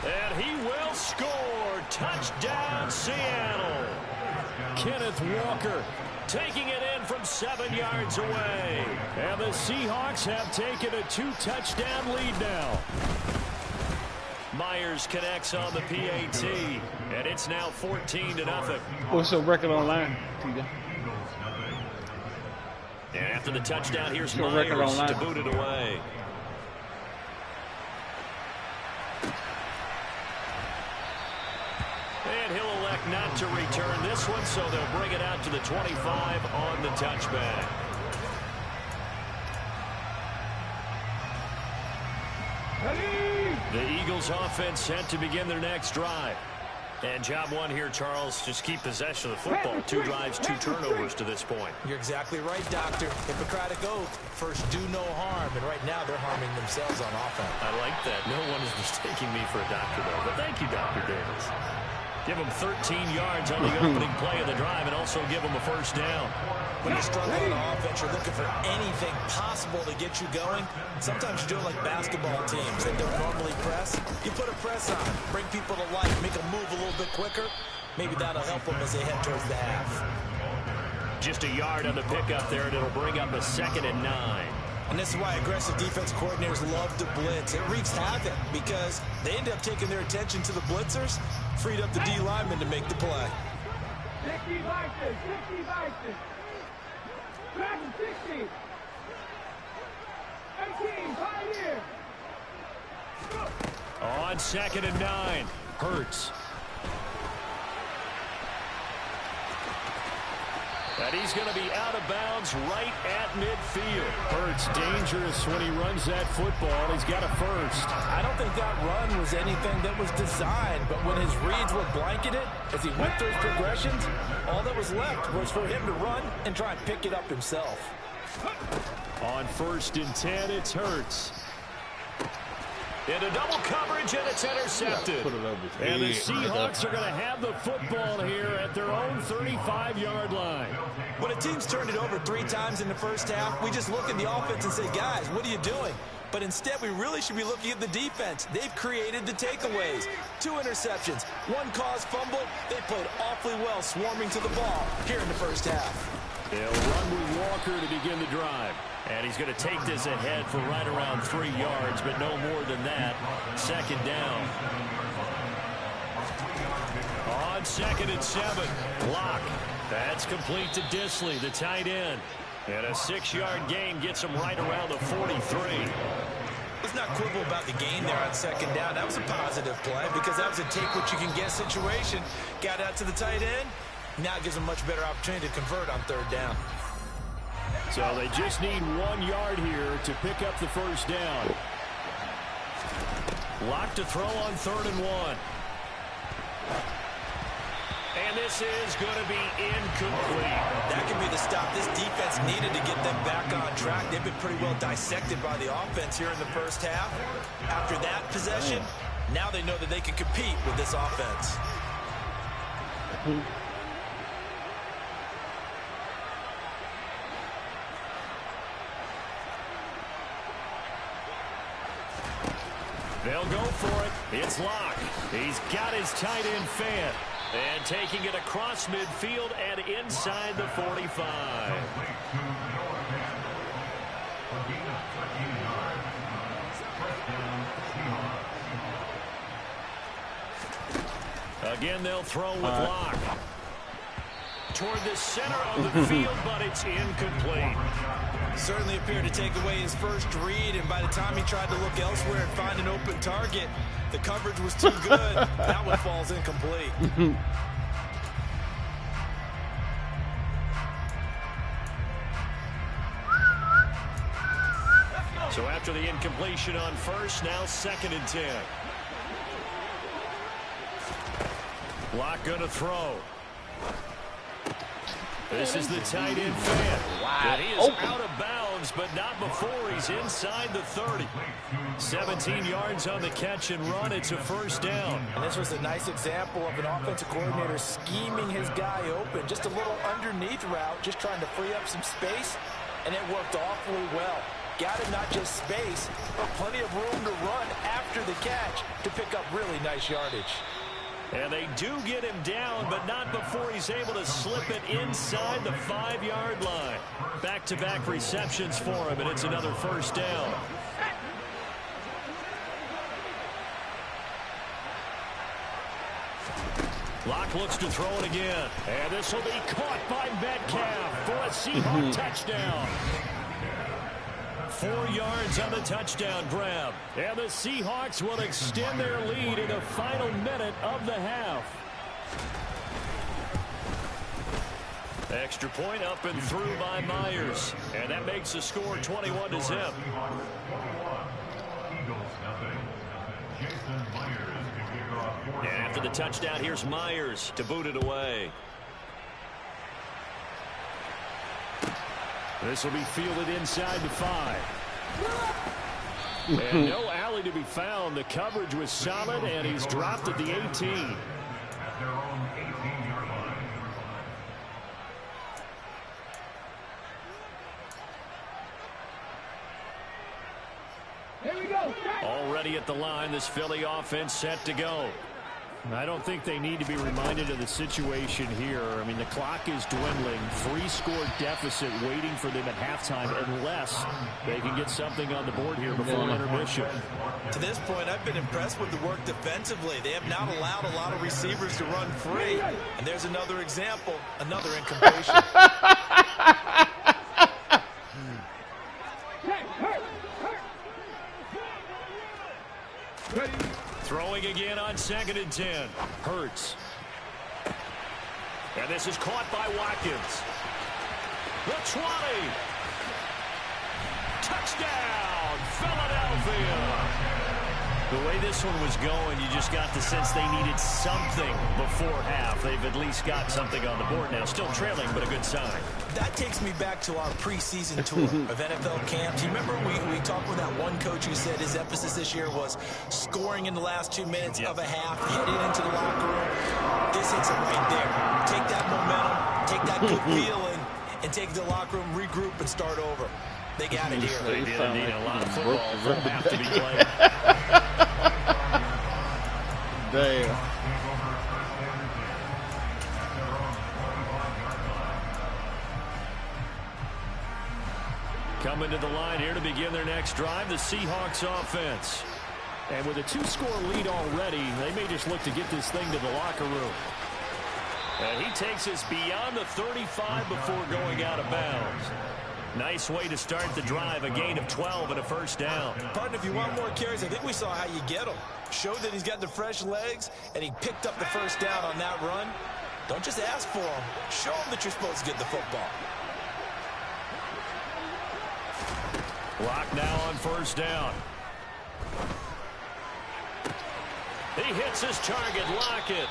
And he will score. Touchdown, Seattle. Kenneth Walker taking it in from 7 yards away. And the Seahawks have taken a 2-touchdown lead now. Myers connects on the PAT, and it's now 14-0. What's the record online, TJ? And after the touchdown, here's Myers to boot it away. And he'll elect not to return this one, so they'll bring it out to the 25 on the touchback. The Eagles offense set to begin their next drive. And job one here, Charles, just keep possession of the football. 2 drives, 2 turnovers to this point. You're exactly right, Doctor. Hippocratic oath. First, do no harm. And right now, they're harming themselves on offense. I like that. No one is mistaking me for a doctor, though. But thank you, Dr. Davis. Give them 13 yards on the opening play of the drive and also give them a 1st down. When you're struggling on offense, you're looking for anything possible to get you going. Sometimes you're doing like basketball teams that don't normally press. You put a press on, bring people to life, make them move a little bit quicker. Maybe that'll help them as they head towards the half. Just a yard on the pickup there, and it'll bring up a 2nd and 9. And this is why aggressive defense coordinators love to blitz. It wreaks havoc because they end up taking their attention to the blitzers, freed up the D lineman to make the play. 60 Vikings, 60 Vikings. 60. 18, Pioneer. On 2nd and 9, Hurts. And he's going to be out of bounds right at midfield. Hurts dangerous when he runs that football. He's got a 1st. I don't think that run was anything that was designed, but when his reads were blanketed, as he went through his progressions, all that was left was for him to run and try and pick it up himself. On 1st and 10, it's Hurts. Into double coverage, and it's intercepted. And the Seahawks are going to have the football here at their own 35-yard line. When a team's turned it over 3 times in the first half, we just look at the offense and say, guys, what are you doing? But instead, we really should be looking at the defense. They've created the takeaways. 2 interceptions, 1 caused fumble. They played awfully well swarming to the ball here in the first half. They'll run with Walker to begin the drive. And he's going to take this ahead for right around 3 yards, but no more than that. 2nd down. On 2nd and 7. Block. That's complete to Disley, the tight end. And a 6-yard gain gets him right around the 43. Let's not quibble about the gain there on 2nd down. That was a positive play because that was a take-what-you-can-get situation. Got out to the tight end. Now it gives them a much better opportunity to convert on 3rd down. So they just need 1 yard here to pick up the first down. Lock to throw on 3rd and 1. And this is going to be incomplete. That could be the stop this defense needed to get them back on track. They've been pretty well dissected by the offense here in the first half. After that possession, now they know that they can compete with this offense. They'll go for it. It's Locke. He's got his tight end fan. And taking it across midfield and inside the 45. Again, they'll throw with Locke. Toward the center of the field, but it's incomplete. Certainly appeared to take away his first read, and by the time he tried to look elsewhere and find an open target, the coverage was too good. That one falls incomplete. So after the incompletion on first, now 2nd and 10. Locke going to throw. This is the tight end fan. Wow. And he is out of bounds, but not before he's inside the 30. 17 yards on the catch and run. It's a first down. And this was a nice example of an offensive coordinator scheming his guy open. Just a little underneath route, just trying to free up some space, and it worked awfully well. Got him not just space, but plenty of room to run after the catch to pick up really nice yardage. And they do get him down, but not before he's able to slip it inside the 5-yard line. Back-to-back receptions for him, and it's another first down. Locke looks to throw it again. And this will be caught by Metcalf for a Seahawks touchdown. 4 yards on the touchdown grab. And the Seahawks will extend their lead in the final minute of the half. Extra point up and through by Myers. And that makes the score 21-0. And after the touchdown, here's Myers to boot it away. This will be fielded inside the 5. And no alley to be found. The coverage was solid, and he's dropped at the 18. Here we go. Already at the line, this Philly offense set to go. I don't think they need to be reminded of the situation here. I mean, the clock is dwindling. 3-score deficit waiting for them at halftime unless they can get something on the board here before intermission. To this point, I've been impressed with the work defensively. They have not allowed a lot of receivers to run free. And there's another example, another incompletion. Throwing again on 2nd and 10. Hurts. And this is caught by Watkins. The 20. Touchdown, Philadelphia. The way this one was going, you just got the sense they needed something before half. They've at least got something on the board now. Still trailing, but a good sign. that takes me back to our preseason tour of NFL camps. You remember we talked with that one coach who said his emphasis this year was scoring in the last 2 minutes of a half, heading into the locker room. This hits it right there. Take that momentum, take that good feeling, and take it to the locker room, regroup, and start over. They got it here. They did indeed. A lot of football will have to be played. Damn. Coming to the line here to begin their next drive, the Seahawks offense. And with a 2-score lead already, they may just look to get this thing to the locker room. And he takes us beyond the 35 before going out of bounds. Nice way to start the drive, a gain of 12 and a first down. Partner, if you want more carries, I think we saw how you get them. Showed that he's got the fresh legs, and he picked up the first down on that run. Don't just ask for them. Show them that you're supposed to get the football. Lock now on first down. He hits his target, Lockett.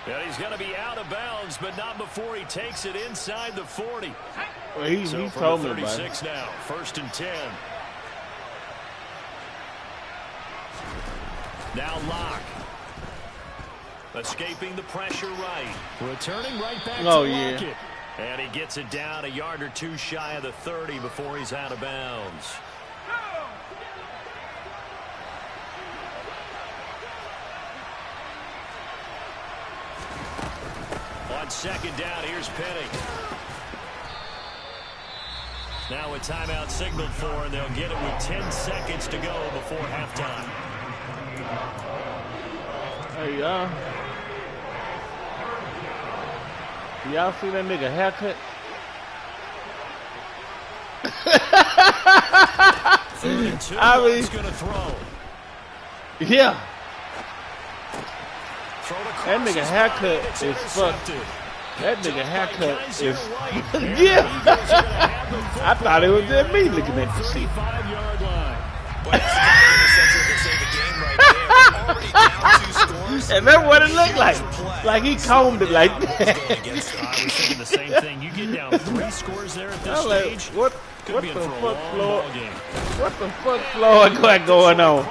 And he's going to be out of bounds, but not before he takes it inside the 40. Well, he told me about it. 36 now, 1st and 10. Now Locke. Escaping the pressure right. Returning right back to Lockett. And he gets it down a yard or two shy of the 30 before he's out of bounds. On second down, here's Penny. Now a timeout signaled for, and they'll get it with 10 seconds to go before halftime. Hey, y'all see that nigga haircut? I mean, he's gonna throw. Yeah. That nigga haircut is fucked. That nigga haircut is yeah. I thought it was just me looking at the shit. And that's what it looked like. Like he combed it like that. I was thinking the same thing. You get down 3 scores there at this stage. What the fuck, Floyd? What the fuck, Floyd, got going on?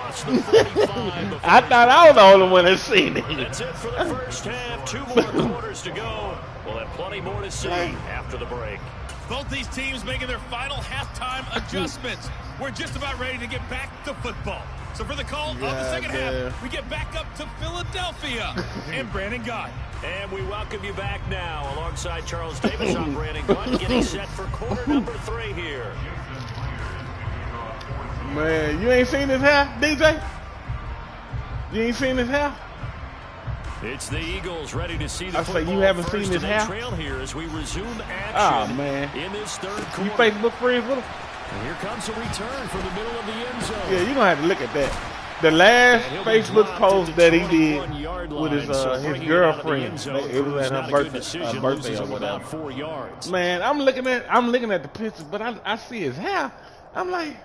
I thought I was the only one that seen it. That's it for the first half. 2 more quarters to go. We'll have plenty more to see after the break. Both these teams making their final halftime adjustments. We're just about ready to get back to football. So for the call of the second half, we get back up to Philadelphia and Brandon Gott. And we welcome you back now alongside Charles Davis on Brandon Gott, getting set for quarter number 3 here. Man, you ain't seen his hair, DJ? You ain't seen his hair? It's the Eagles ready to see the football. You haven't seen his hair? Trail here as we resume action in this third quarter. You Facebook friends with him? And here comes a return from the middle of the end zone. Yeah, you're going to have to look at that. The last Facebook post that he did with his girlfriend, it was at her birthday or whatever. 4 yards. Man, I'm looking at the pictures, but I see his hair. I'm like,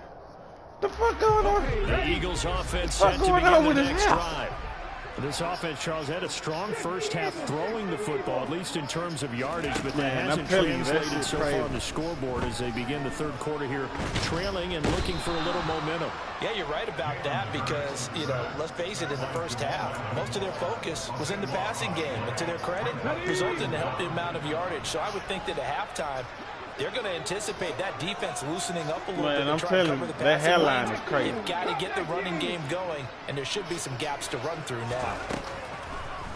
the fuck going on? The Eagles offense set to begin the next drive. This offense, Charles, had a strong first half throwing the football, at least in terms of yardage, but that hasn't translated so far on the scoreboard as they begin the third quarter here, trailing and looking for a little momentum. Yeah, you're right about that because, let's face it, in the first half, most of their focus was in the passing game. And to their credit, resulted in a healthy amount of yardage. So I would think that at halftime, they're going to anticipate that defense loosening up a little bit to try to cover the passing. That hairline is crazy. You've got to get the running game going, and there should be some gaps to run through now.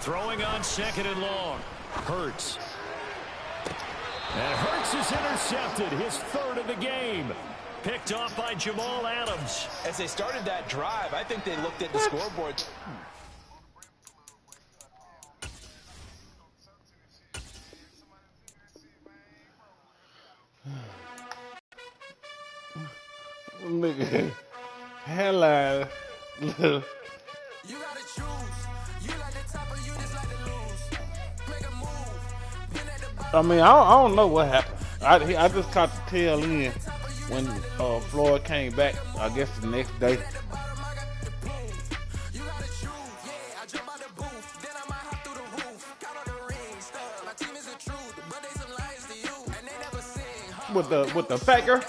Throwing on second and long. Hurts. And Hurts is intercepted, his 3rd of the game. Picked off by Jamal Adams. As they started that drive, I think they looked at the scoreboard. Nigga, hairline. You gotta choose. You like the top or you just like to lose. Make a move. I mean, I don't know what happened. I just caught the tail end when Floyd came back, I guess the next day. with the fat girl.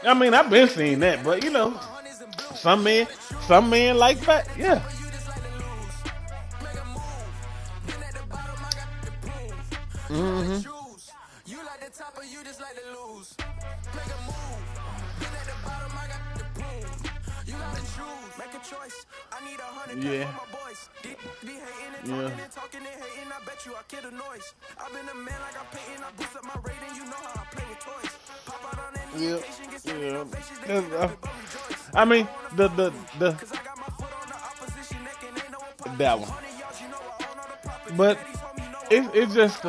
I mean, I've been seeing that, but you know, some men like fat. Yeah. Mm-hmm. Yeah. Yeah. Yeah. Yeah. I mean, the that one. But it's just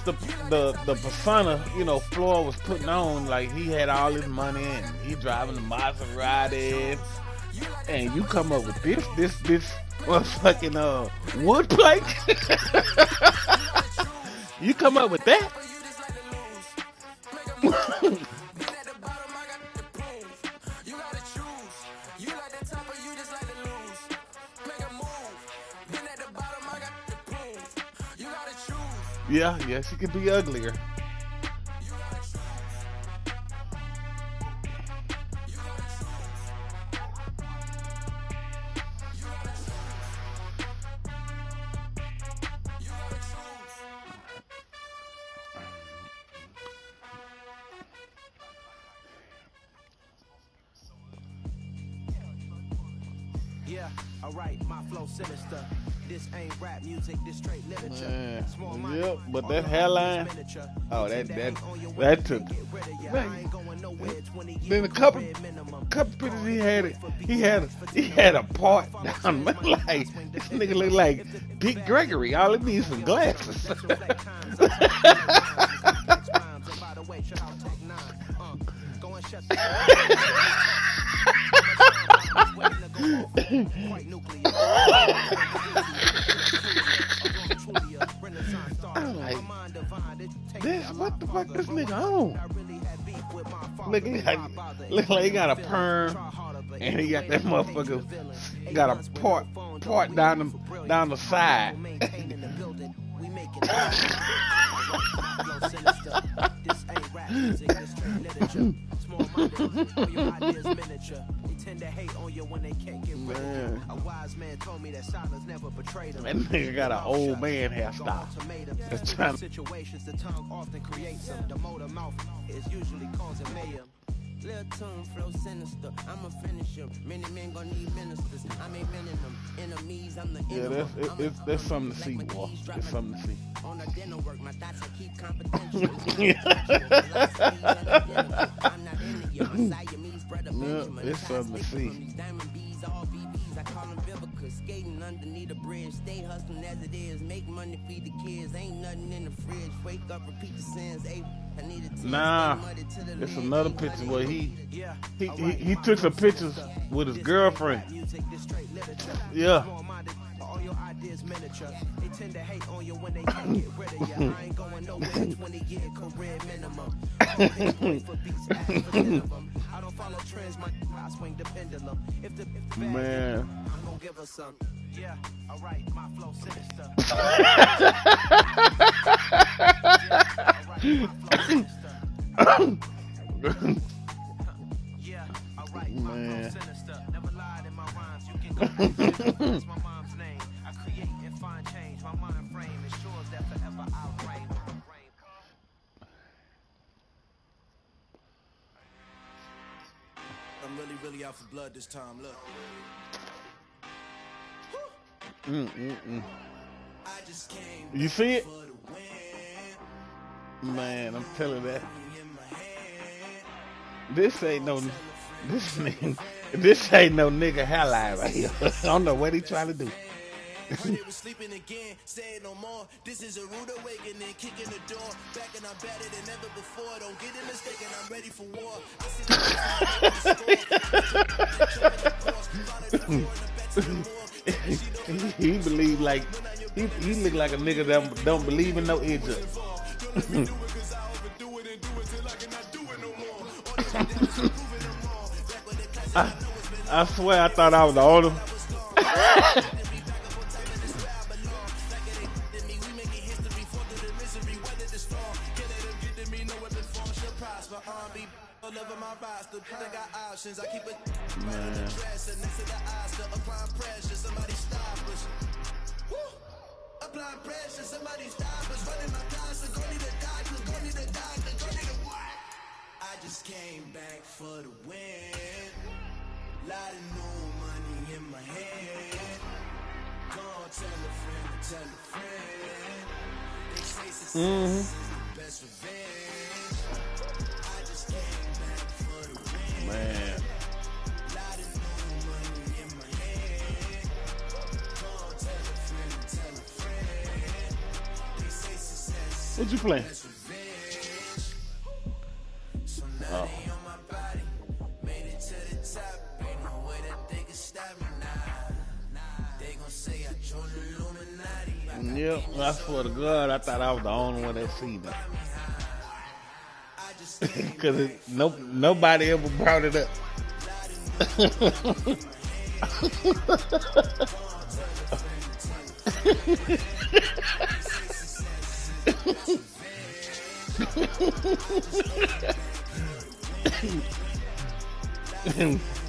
the persona, you know, Floyd was putting on. Like, he had all his money and he driving the Maserati, and you come up with this fucking wood plank. You come up with that. Yeah, she could be uglier. Yeah, alright, my flow sinister. This ain't rap music, this straight literature. Yep, but that hairline, oh, that took. Then a couple pictures he had a part down, like this nigga look like Pete Gregory. All it needs some glasses. I'm like, what the fuck this nigga on? Look like he got a perm, and he got that motherfucker got a part down the side. Man. That nigga got an old man hairstyle. That's trying situations the tongue often creates them. The motor mouth is usually causing mayhem. Little tune flow sinister. I'm a finisher. Many men gonna need ministers. I'm a men in them. Enemies, I'm the enemy. Yeah, that's something to see, boy. It's something to see. On a dinner work, my thoughts I keep confidential. I'm not in it. Yeah, it's something to see. I call them biblicals, skating underneath a bridge, stay hustling as it is, make money, feed the kids, ain't nothing in the fridge, wake up, repeat the sins, I need a nah, it's another picture where he took some pictures with his girlfriend. Yeah. All your ideas miniature. They tend to hate on you when they can't get rid of you. I ain't going nowhere, 20-year career minimum. I don't follow trends, I swing the pendulum. If the man, I'm gonna give her some. Yeah, alright, my flow sinister. Yeah, alright, my flow sinister. Never lied in my rhymes. You can go that's my mom's name. I create and find change. My mind frame ensures that forever I'll reign. I'm really out for blood this time. Look. I just came. You see it? Man, I'm telling that. This ain't no nigga hairline right here. I don't know what he trying to do. They were sleeping again, say no more. This is a rude awakening, kicking the door. Back and I'm better than ever before. Don't get it mistaken, I'm ready for war. He believe like he look like a nigga that don't believe in no edge up. I swear I thought I was the older. for R&B all over my roster. They got options. I keep it right on the dresser next to the Oscar. Applying pressure, somebody stop us. Woo! Applying pressure, somebody stop us. Running my closet, go need a doctor, go need a doctor, go need a what? I just came back for the win. Lot of new money in my head. Go on, tell a friend, tell a friend. They say success is the best revenge. I just came back for the win. Man. Lot of new money in my head. Go on, tell a friend, tell a friend. They say success What you playing? is the best revenge. So now they on my body. Made it to the top. Ain't no way that they can stop me now. They gon' say I joined the Illuminati. Yep, I swear to God, I thought I was the only one that seen it. Because nobody ever brought it up.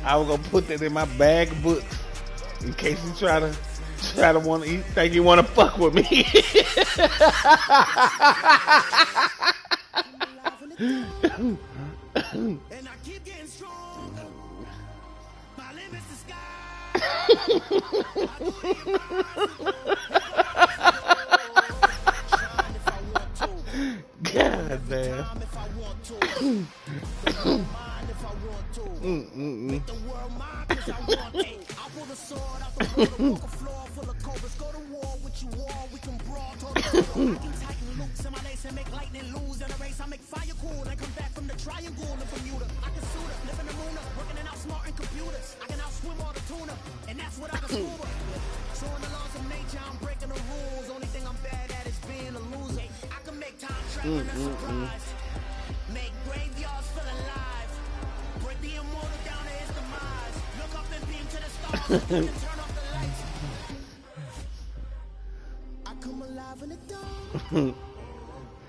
I was gonna put that in my bag of books in case you try to want to think you want to fuck with me. And I keep getting stronger. My limit's the sky. God damn. Make the world mine 'cause I want it. I pull the sword out the water, walk a floor full of cobras. Go to war with you all, we can brawl. I can tighten loops in my lace and make lightning lose in a race. I make fire cool and come back from the triangle in Bermuda. I can suit up, live in the moon up, working and outsmarting computers. I can outswim all the tuna, and that's what I can scuba. So in the laws of nature, I'm breaking the rules. Only thing I'm bad at is being a loser. I can make time travel a surprise. Make graveyards feel alive. Break the immortal down to his demise. Look up and beam to the stars and turn off the lights. I come alive in the dark.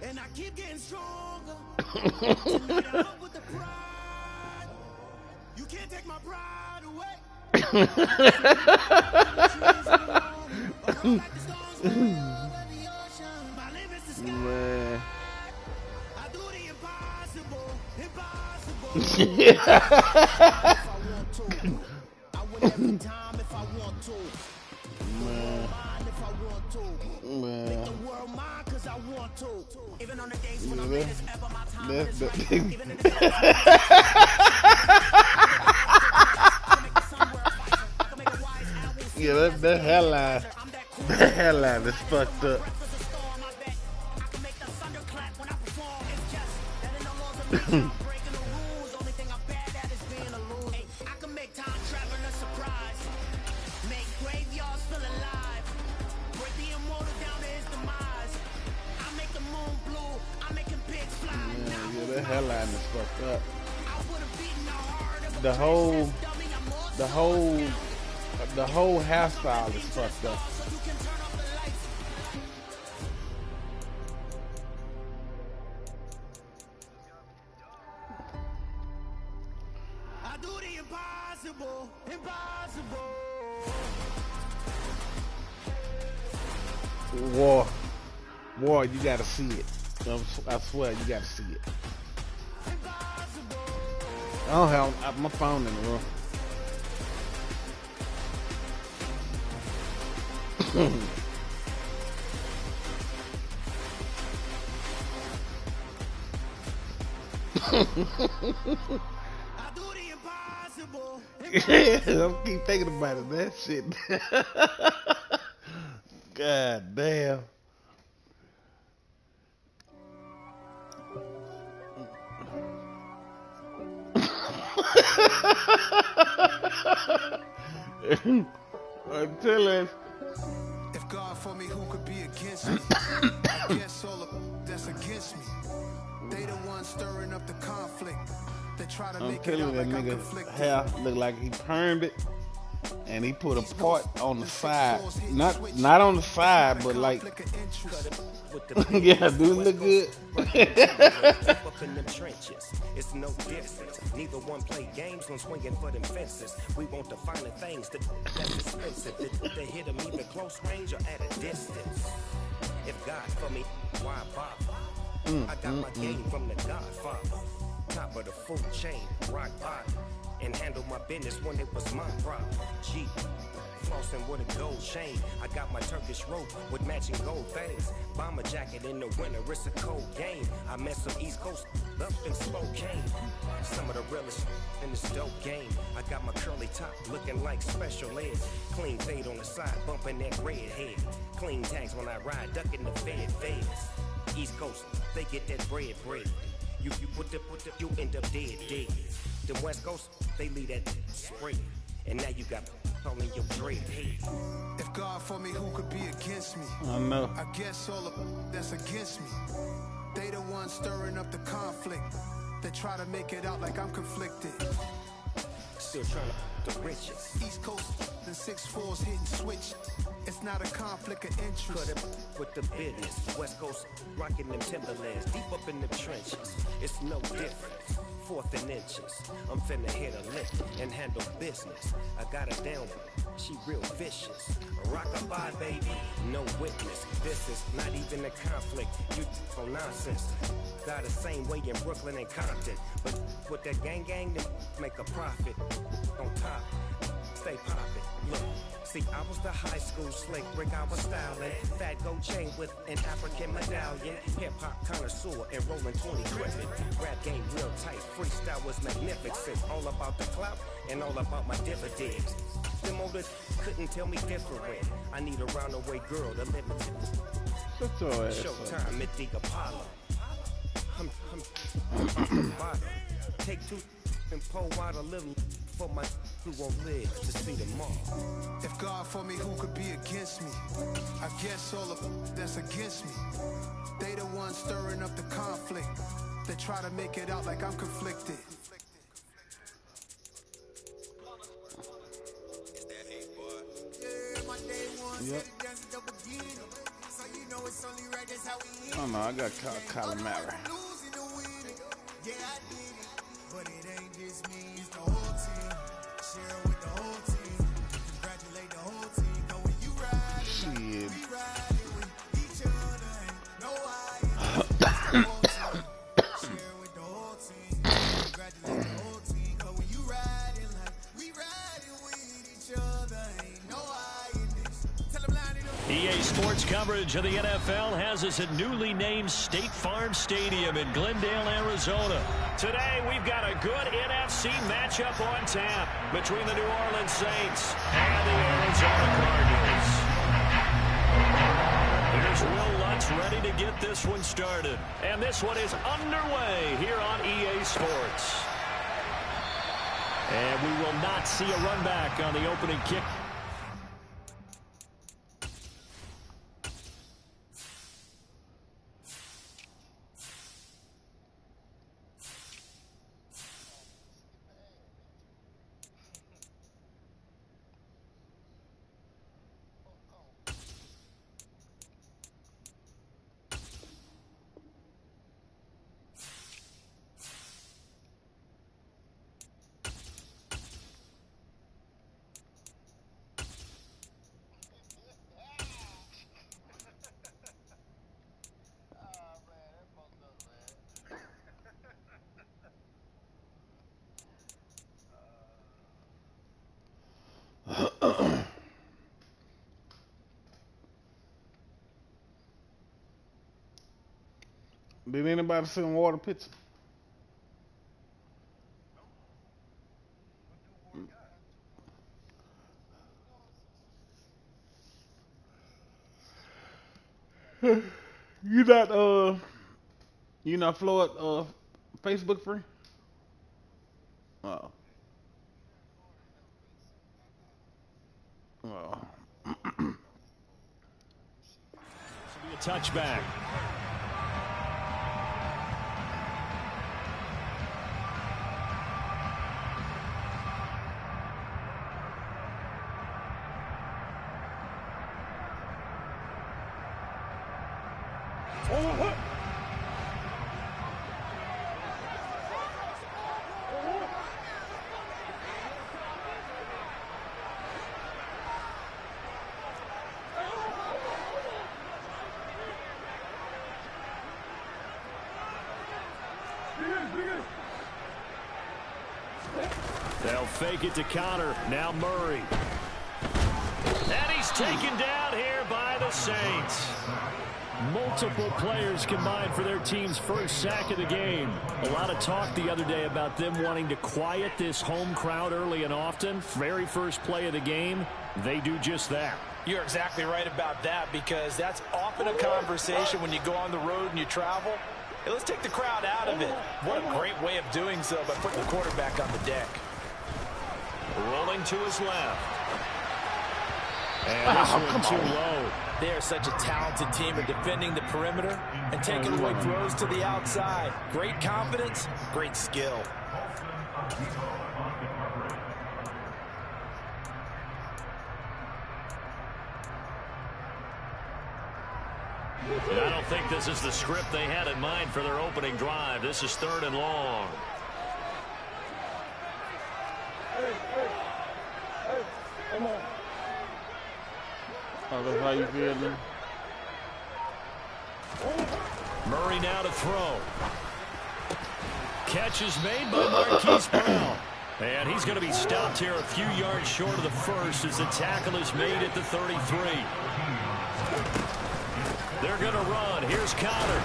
And I keep getting stronger. Tonight I'm up with the pride. You can't take my pride away. My limit's the sky. Man. I do the impossible. Impossible. Yeah. If I want to. I win every time if I want to. Man. Mine if I want to. Man. Make the world mine 'cause I want to. Even on the days when I'm Yeah, late as ever, my time that- is that- right. Even in the days Yeah, that hairline is fucked up. Yeah, that hairline is fucked up. The whole hairstyle is fucked up. I do the impossible, impossible. War, you gotta see it. I swear, you gotta see it. I don't have my phone in the room. I do the impossible. I keep thinking about it. That shit. God damn. I'm telling. If God for me, who could be against me? I guess all of that's against me. They the ones stirring up the conflict. They try to I'm make it telling out you, that like I'm nigga conflicted. hair look like he permed it, and he put a part on the side, not on the side, but like, yeah, do it look good? riches. It's no difference. Neither one play games when swinging for them fences. We want the finer things that's expensive. To hit them either close range or at a distance. If God for me, why bother? I got my game from the Godfather. Top of the food chain, rock bottom. And handle my business when it was my problem. G, flossing with a gold chain. I got my Turkish rope with matching gold things. Bomber jacket in the winter, it's a cold game. I met some East Coast up in Spokane. Some of the realest in this dope game. I got my curly top looking like special ed. Clean fade on the side, bumping that red head. Clean tags when I ride, ducking the feds. East Coast, they get that bread. You you end up dead. The West Coast, they leave that spray. And now you got all in your dread head. If God for me, who could be against me? I know. I guess all of that's against me. They the ones stirring up the conflict. They try to make it out like I'm conflicted. Still trying to the riches. East Coast, the 6'4s hitting switch. It's not a conflict of interest. Cut it with the business. West Coast rocking them Timberlands. Deep up in the trenches. It's no difference. Fourth and inches. I'm finna hit a lick and handle business. I got her down. She real vicious. Rock-a-bye, baby. No witness. This is not even a conflict. You on nonsense. Got the same way in Brooklyn and Compton. But with that gang, they make a profit. On top, stay poppin'. Look. See, I was the high school slick brick, I was styling. Fat gold chain with an African medallion. Hip-hop connoisseur and rolling 20 griffin. Rap game real tight, freestyle was magnificent. All about the clout and all about my dividends. Them olders couldn't tell me different. I need a roundaway girl to live in. Showtime at the Apollo. I'm take two and pull out a little for my who won't live to see tomorrow. If God for me, who could be against me? I guess all of that's against me. They the ones stirring up the conflict. They try to make it out like I'm conflicted. Yep. Oh no, I got calamari. Yeah, I did it, but it ain't just me, it's the whole team. Share with the whole team. Congratulate the whole team. Know when you ride it, we ride it with each other. Ain't no hiding. Share with the whole team. Congratulate the whole team. Know when you ride it like we ride it with each other. Ain't no hiding. Tell them line it up. EA Sports coverage of the NFL has us at newly named State Farm Stadium in Glendale, Arizona. Today, we've got a good NFC matchup on tap between the New Orleans Saints and the Arizona Cardinals. Here's Will Lutz ready to get this one started. And this one is underway here on EA Sports. And we will not see a run back on the opening kick. Did anybody send water pizza? You not Floyd Facebook free? Oh. Oh. Should be a touchback. They'll fake it to Connor. Now Murray. And he's taken down here by the Saints. Multiple players combined for their team's first sack of the game. A lot of talk the other day about them wanting to quiet this home crowd early and often. Very first play of the game, they do just that. You're exactly right about that, because that's often a conversation when you go on the road and you travel. Hey, let's take the crowd out of it. What a great way of doing so by putting the quarterback on the deck. Rolling to his left. And this one too low. They are such a talented team at defending the perimeter and taking away throws to the outside. Great confidence, great skill. I don't think this is the script they had in mind for their opening drive. This is 3rd and long. Come on. Oh, that's how you feeling? Murray now to throw. Catch is made by Marquise Brown. And he's going to be stopped here a few yards short of the first as the tackle is made at the 33. They're going to run. Here's Connor.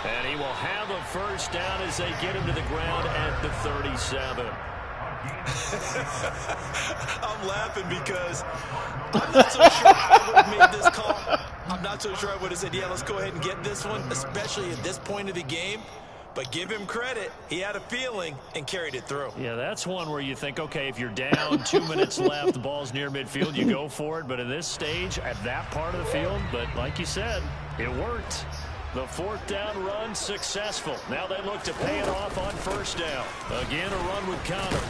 And he will have a first down as they get him to the ground at the 37. I'm laughing because I'm not so sure I would have made this call. I'm not so sure I would have said, yeah, let's go ahead and get this one, especially at this point of the game. But give him credit. He had a feeling and carried it through. Yeah, that's one where you think, okay, if you're down, 2 minutes left, the ball's near midfield, you go for it. But at this stage, at that part of the field, but like you said, it worked. The 4th down run successful. Now they look to pay it off on 1st down. Again, a run with Connor.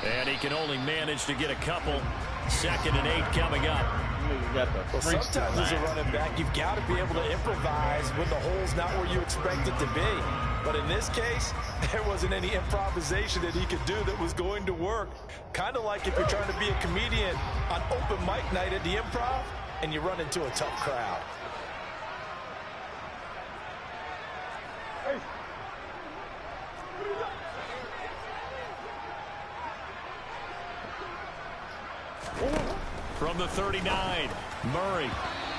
And he can only manage to get a couple. 2nd and 8 coming up. Well, sometimes as a running back, you've got to be able to improvise when the hole's not where you expect it to be. But in this case, there wasn't any improvisation that he could do that was going to work. Kind of like if you're trying to be a comedian on open mic night at the Improv and you run into a tough crowd. From the 39, Murray.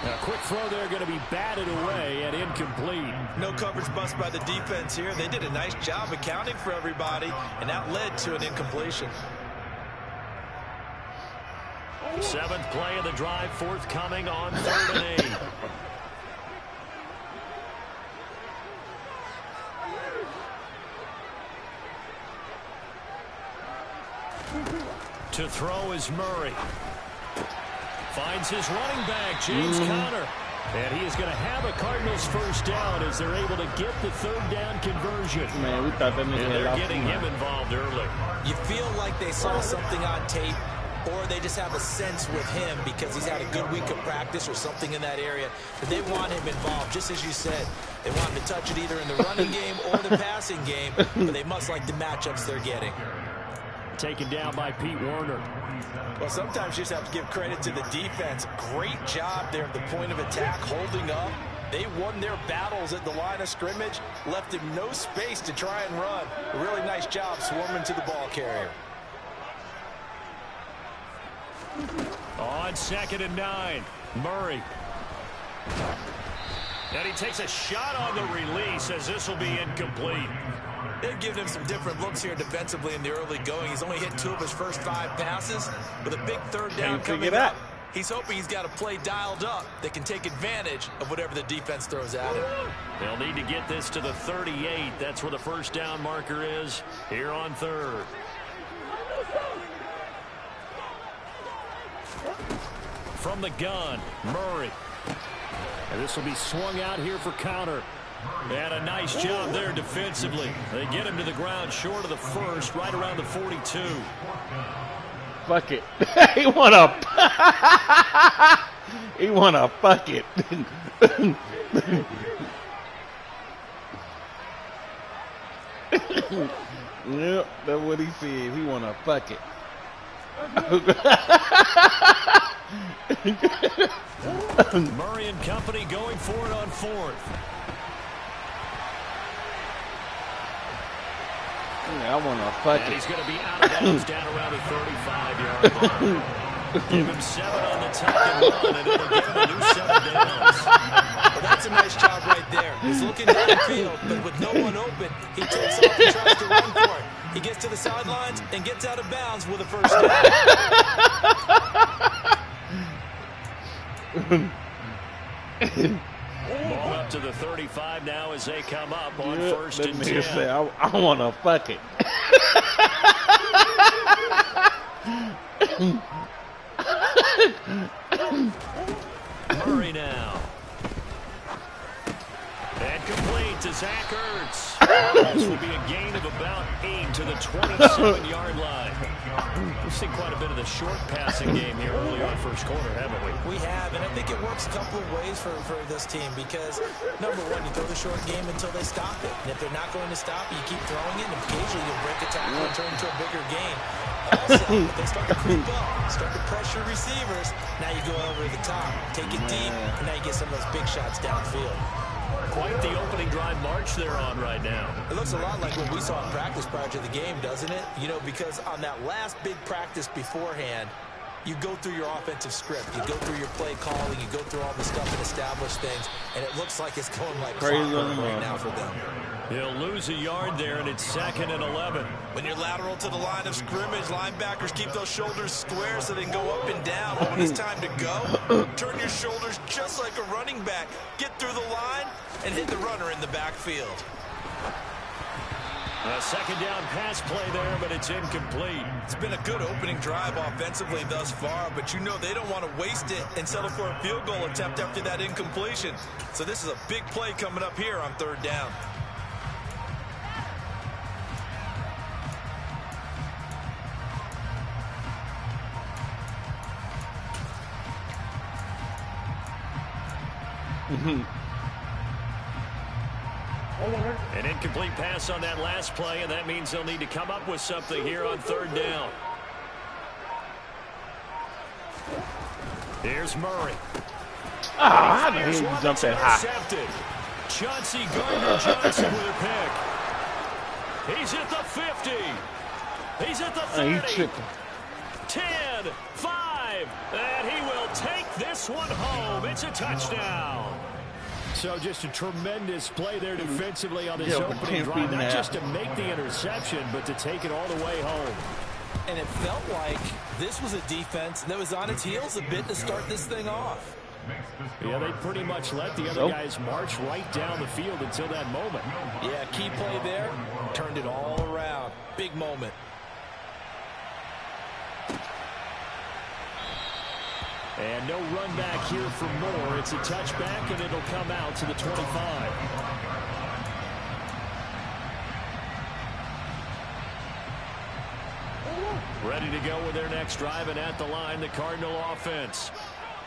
A quick throw there going to be batted away and incomplete. No coverage bust by the defense here. They did a nice job accounting for everybody, and that led to an incompletion. 7th play of the drive, forthcoming on 3rd and 8. To throw is Murray. Finds his running back, James Conner. And he is going to have a Cardinals first down as they're able to get the 3rd down conversion. Man, we thought that and they're getting him involved early. You feel like they saw something on tape, or they just have a sense with him because he's had a good week of practice or something in that area, that they want him involved. Just as you said, they want him to touch it either in the running game or the passing game, but they must like the matchups they're getting. Taken down by Pete Werner. Well, sometimes you just have to give credit to the defense. Great job there at the point of attack, holding up. They won their battles at the line of scrimmage, left him no space to try and run. A really nice job swarming to the ball carrier. On 2nd and 9, Murray. And he takes a shot on the release as this will be incomplete. They've given him some different looks here defensively in the early going. He's only hit 2 of his first 5 passes. With a big 3rd down coming up, he's hoping he's got a play dialed up that can take advantage of whatever the defense throws at him. They'll need to get this to the 38. That's where the first down marker is here on 3rd. From the gun, Murray. And this will be swung out here for Connor. And a nice job there defensively. They get him to the ground short of the first, right around the 42. Fuck it. He want a fuck it. Yep, that's what he said. He want to fuck it. Murray and company going for it on 4th. Yeah, I want to fuck And it. he's going to be out of bounds down around the 35-yard line. Give him 7 on the tuck and run, and it'll give him a new 7 downs. Well, that's a nice job right there. He's looking downfield, but with no one open, he takes off and tries to run for it. He gets to the sidelines and gets out of bounds with a first down. Ball up to the 35 now as they come up on first and 10. Say, I want to fuck it. Murray now. And complete to Zach Ertz. This will be a gain of about 8 to the 27-yard line. We've seen quite a bit of the short passing game here early on first quarter, haven't we? We have, and I think it works a couple of ways for this team because, number one, you throw the short game until they stop it. And if they're not going to stop it, you keep throwing it, and occasionally you'll break a tackle and turn into a bigger game. Also, if they start to creep up, start to pressure receivers, now you go over the top, take it deep, and now you get some of those big shots downfield. Quite the opening drive march they're on right now. It looks a lot like what we saw in practice prior to the game, doesn't it? You know, because on that last big practice beforehand, you go through your offensive script, you go through your play calling, you go through all the stuff and establish things, and it looks like it's going like clockwork right now for them. He'll lose a yard there, and it's 2nd and 11. When you're lateral to the line of scrimmage, linebackers keep those shoulders square so they can go up and down. But when it's time to go, turn your shoulders just like a running back. Get through the line and hit the runner in the backfield. A second down pass play there, but it's incomplete. It's been a good opening drive offensively thus far, but you know they don't want to waste it and settle for a field goal attempt after that incompletion. So this is a big play coming up here on 3rd down. An incomplete pass on that last play, and that means they'll need to come up with something here on 3rd down. Here's Murray. I know he didn't jump that high. Chauncey Gardner-Johnson with a pick. He's at the 50. He's at the 30. 10, 5, and he will take this one home. It's a touchdown. So just a tremendous play there defensively on this opening drive, not just to make the interception, but to take it all the way home. And it felt like this was a defense that was on its heels a bit to start this thing off. Yeah, they pretty much let the other guys march right down the field until that moment. Yeah, key play there, turned it all around. Big moment. And no run back here for Moore. It's a touchback, and it'll come out to the 25. Ready to go with their next drive, and at the line, the Cardinal offense.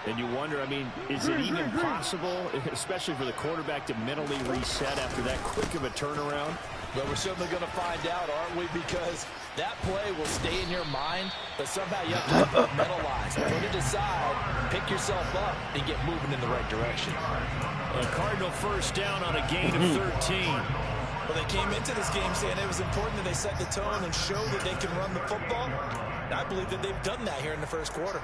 And you wonder, I mean, is it even possible, especially for the quarterback, to mentally reset after that quick of a turnaround? Well, we're certainly going to find out, aren't we? Because that play will stay in your mind, but somehow you have to compartmentalize, put it aside, pick yourself up, and get moving in the right direction. A Cardinal first down on a gain of 13. Well, they came into this game saying it was important that they set the tone and show that they can run the football. And I believe that they've done that here in the first quarter.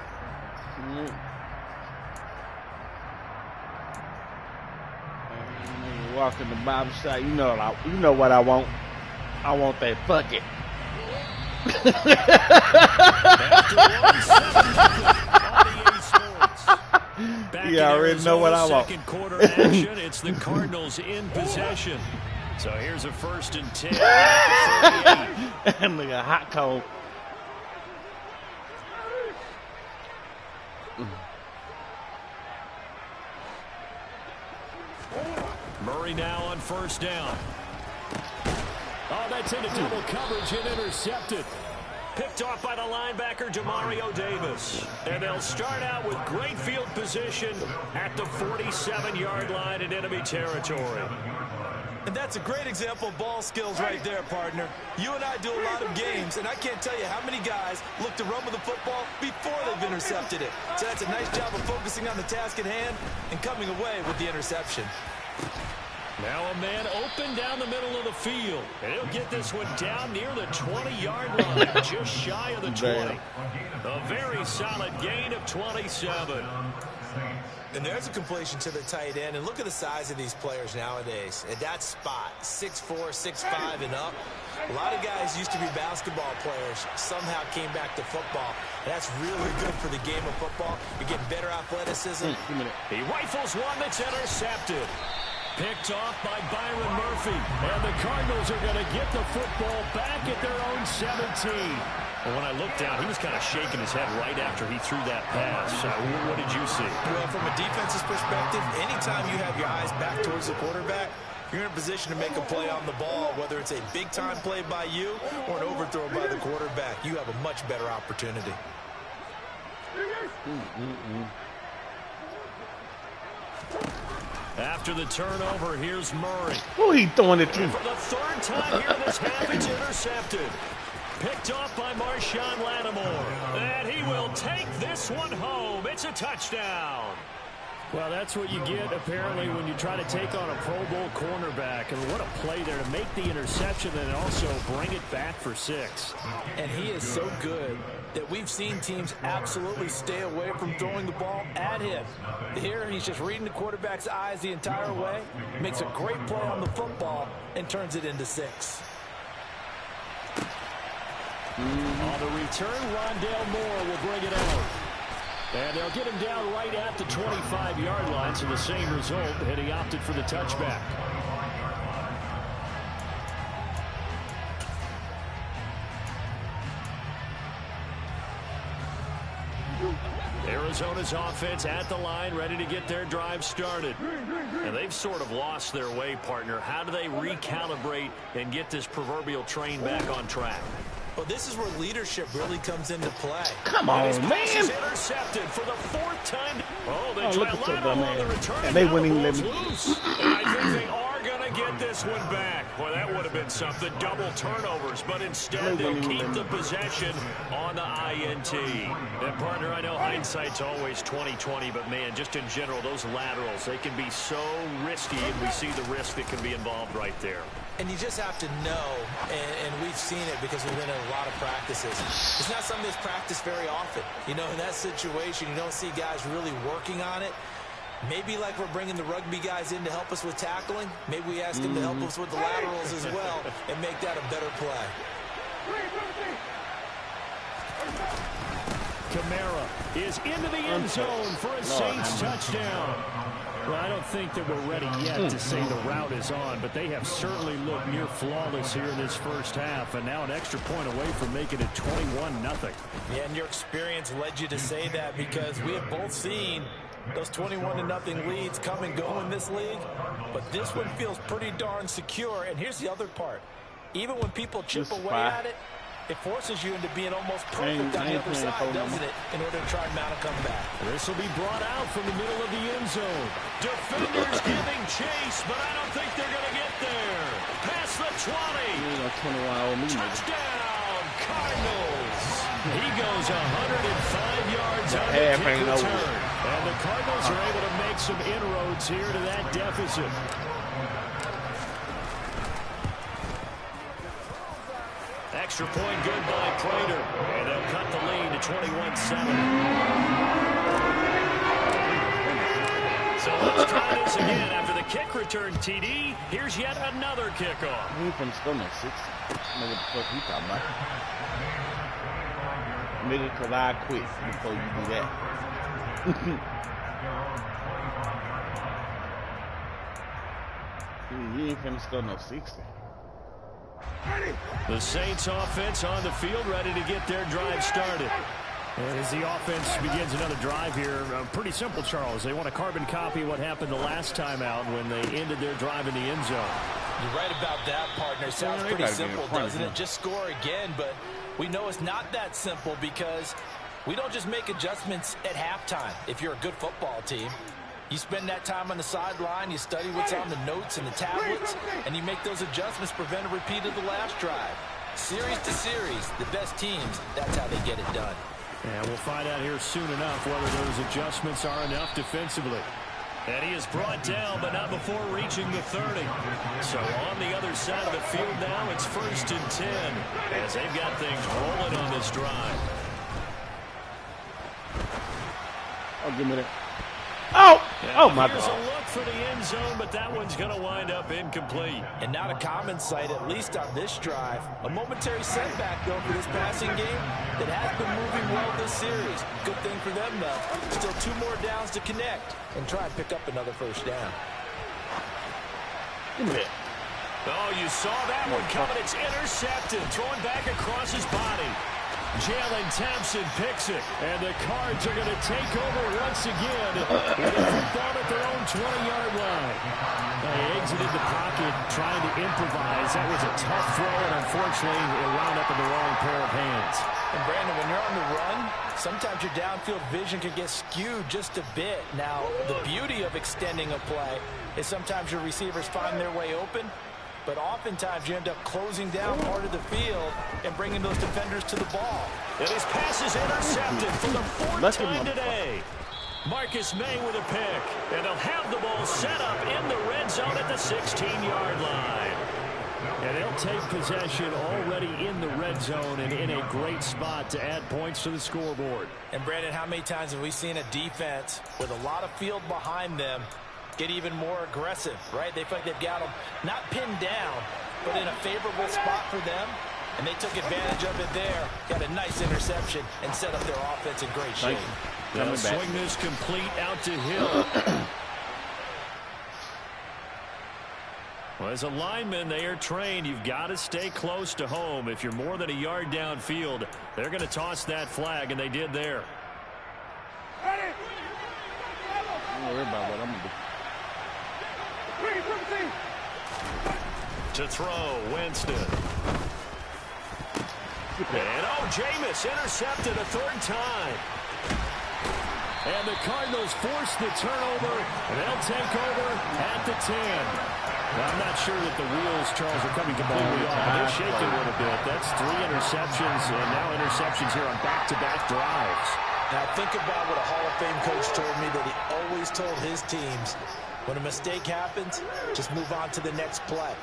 Walk in the Bible shop, you know what I want. I want that bucket. You already know what I want. Second quarter action, it's the Cardinals in possession. So here's a 1st and 10. And look at hot cold. Murray now on first down. Oh, that's into double coverage and intercepted. Picked off by the linebacker, Demario Davis. And they'll start out with great field position at the 47-yard line in enemy territory. And that's a great example of ball skills right there, partner. You and I do a lot of games, and I can't tell you how many guys look to run with the football before they've intercepted it. So that's a nice job of focusing on the task at hand and coming away with the interception. Now a man open down the middle of the field. And he'll get this one down near the 20-yard line, just shy of the 20. A very solid gain of 27. And there's a completion to the tight end. And look at the size of these players nowadays. At that spot, 6'4", 6'5", and up. A lot of guys used to be basketball players, somehow came back to football. And that's really good for the game of football. You're getting better athleticism. He rifles one that's intercepted. Picked off by Byron Murphy. And the Cardinals are going to get the football back at their own 17. Well, when I looked down, he was kind of shaking his head right after he threw that pass. What did you see? Well, from a defense's perspective, anytime you have your eyes back towards the quarterback, you're in a position to make a play on the ball, whether it's a big-time play by you or an overthrow by the quarterback. You have a much better opportunity. After the turnover, here's Murray. Who he throwing it to? For the third time here this half, it's intercepted. Picked off by Marshawn Lattimore. And he will take this one home. It's a touchdown. Well, that's what you get, apparently, when you try to take on a Pro Bowl cornerback. And what a play there to make the interception and also bring it back for 6. And he is so good that we've seen teams absolutely stay away from throwing the ball at him. Here, he's just reading the quarterback's eyes the entire way, makes a great play on the football, and turns it into 6. On the return, Rondale Moore will bring it out. And they'll get him down right at the 25-yard line, so the same result, and he opted for the touchback. Arizona's offense at the line, ready to get their drive started. And they've sort of lost their way, partner. How do they recalibrate and get this proverbial train back on track? Well, this is where leadership really comes into play. Come on, man. Intercepted for the 4th time. Oh, they try Lattimore on the return. And they wouldn't even let me. And I think they are going to get this one back. Well, that would have been something. Double turnovers, but instead they'll keep the possession on the INT. And, partner, I know hindsight's always 20/20, but, man, just in general, those laterals, they can be so risky, and we see the risk that can be involved right there. And you just have to know, and we've seen it because we've been in a lot of practices. It's not something that's practiced very often. You know, in that situation, you don't see guys really working on it. Maybe like we're bringing the rugby guys in to help us with tackling. Maybe we ask them to help us with the laterals as well and make that a better play. Kamara is into the end zone for a Saints touchdown. Well, I don't think that we're ready yet to say the route is on, but they have certainly looked near flawless here in this first half, and now an extra point away from making it 21-0. Yeah, and your experience led you to say that because we have both seen those 21-0 leads come and go in this league, but this one feels pretty darn secure. And here's the other part. Even when people chip away at it, it forces you into being almost perfect on the other side, doesn't it, in order to try and mount a comeback. This will be brought out from the middle of the end zone. Defenders giving chase, but I don't think they're going to get there. Past the 20. Touchdown, Cardinals. He goes 105 yards on the kick return. And the Cardinals are able to make some inroads here to that deficit. Extra point good by Prater. And they'll cut the lead to 21-7. So let's try this again. After the kick return, TD, here's yet another kickoff. He from Stomach 60. I know what the fuck he talking about. Nigga, because I quit before you do that. He ain't finna score no 60. The Saints offense on the field, ready to get their drive started. And as the offense begins another drive here, pretty simple, Charles. They want to carbon copy what happened the last time out when they ended their drive in the end zone. You're right about that, partner. Sounds pretty simple, doesn't it? Just score again, but we know it's not that simple because we don't just make adjustments at halftime if you're a good football team. You spend that time on the sideline, you study what's on the notes and the tablets, and you make those adjustments, prevent a repeat of the last drive. Series to series, the best teams, that's how they get it done. And we'll find out here soon enough whether those adjustments are enough defensively. And he is brought down, but not before reaching the 30. So on the other side of the field now, it's 1st and 10 as they've got things rolling on this drive. Oh, give me that. Oh! Oh, my Here's God. a look for the end zone, but that one's going to wind up incomplete. And not a common sight, at least on this drive. A momentary setback, though, for this passing game that has been moving well this series. Good thing for them, though. Still 2 more downs to connect and try and pick up another first down. Give me that. Oh, you saw that one coming. It's intercepted. Throwing back across his body. Jalen Thompson picks it, and the Cards are going to take over once again with a football at their own 20-yard line. They exited the pocket trying to improvise. That was a tough throw, and unfortunately, it wound up in the wrong pair of hands. And Brandon, when you're on the run, sometimes your downfield vision can get skewed just a bit. Now, the beauty of extending a play is sometimes your receivers find their way open, but oftentimes you end up closing down part of the field and bringing those defenders to the ball. And his pass is intercepted for the 4th time today. Marcus May with a pick, and they'll have the ball set up in the red zone at the 16-yard line. And they'll take possession already in the red zone and in a great spot to add points to the scoreboard. And Brandon, how many times have we seen a defense with a lot of field behind them get even more aggressive, right? They feel like they've got them not pinned down, but in a favorable spot for them, and they took advantage of it there. Got a nice interception and set up their offense in great shape. They'll swing this complete out to Hill. Well, as a lineman, they are trained. You've got to stay close to home. If you're more than a yard downfield, they're going to toss that flag, and they did there. Don't worry about what I'm going to do. To throw, Winston. And Jameis intercepted a 3rd time. And the Cardinals force the turnover, and they'll take over at the 10. Well, I'm not sure that the wheels, Charles, are coming completely off. They're shaking a little bit. That's 3 interceptions, and now interceptions here on back-to-back drives. Now think about what a Hall of Fame coach told me that he always told his teams. When a mistake happens, just move on to the next play.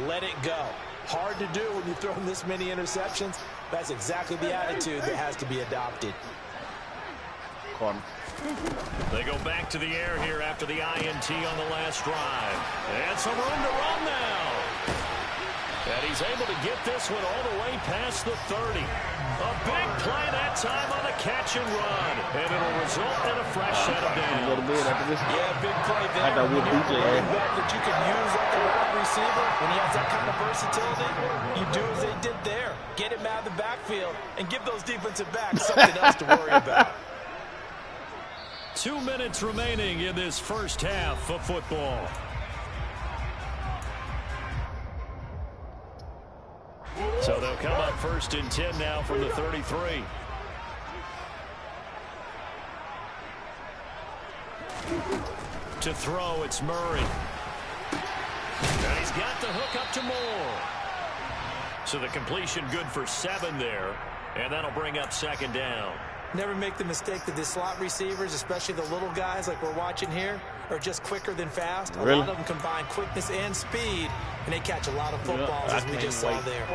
Let it go. Hard to do when you throw this many interceptions. That's exactly the attitude that has to be adopted. They go back to the air here after the INT on the last drive. And some room to run now. And he's able to get this one all the way past the 30. A big play that time on a catch and run. And it'll result in a fresh set of downs. Yeah, big play there. That you can use like a wide receiver when he has that kind of versatility. You do as they did there. Get him out of the backfield and give those defensive backs something else to worry about. 2 minutes remaining in this first half of football. So they'll come up 1st and 10 now from the 33. To throw, it's Murray. And he's got the hook up to Moore. So the completion good for 7 there. And that'll bring up 2nd down. Never make the mistake that the slot receivers, especially the little guys like we're watching here, are just quicker than fast. A lot of them combine quickness and speed, and they catch a lot of footballs, as we just saw there.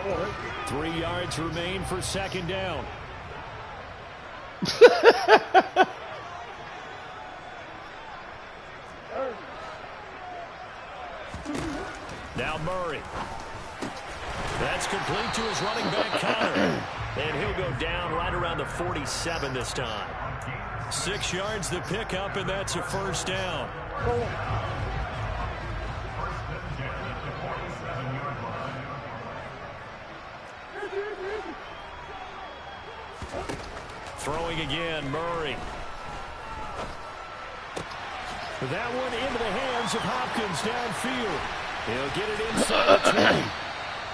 3 yards remain for 2nd down. Now Murray. That's complete to his running back Connor. And he'll go down right around the 47 this time. 6 yards the pickup, and that's a 1st down. Throwing again, Murray. That one into the hands of Hopkins downfield. He'll get it inside the 20.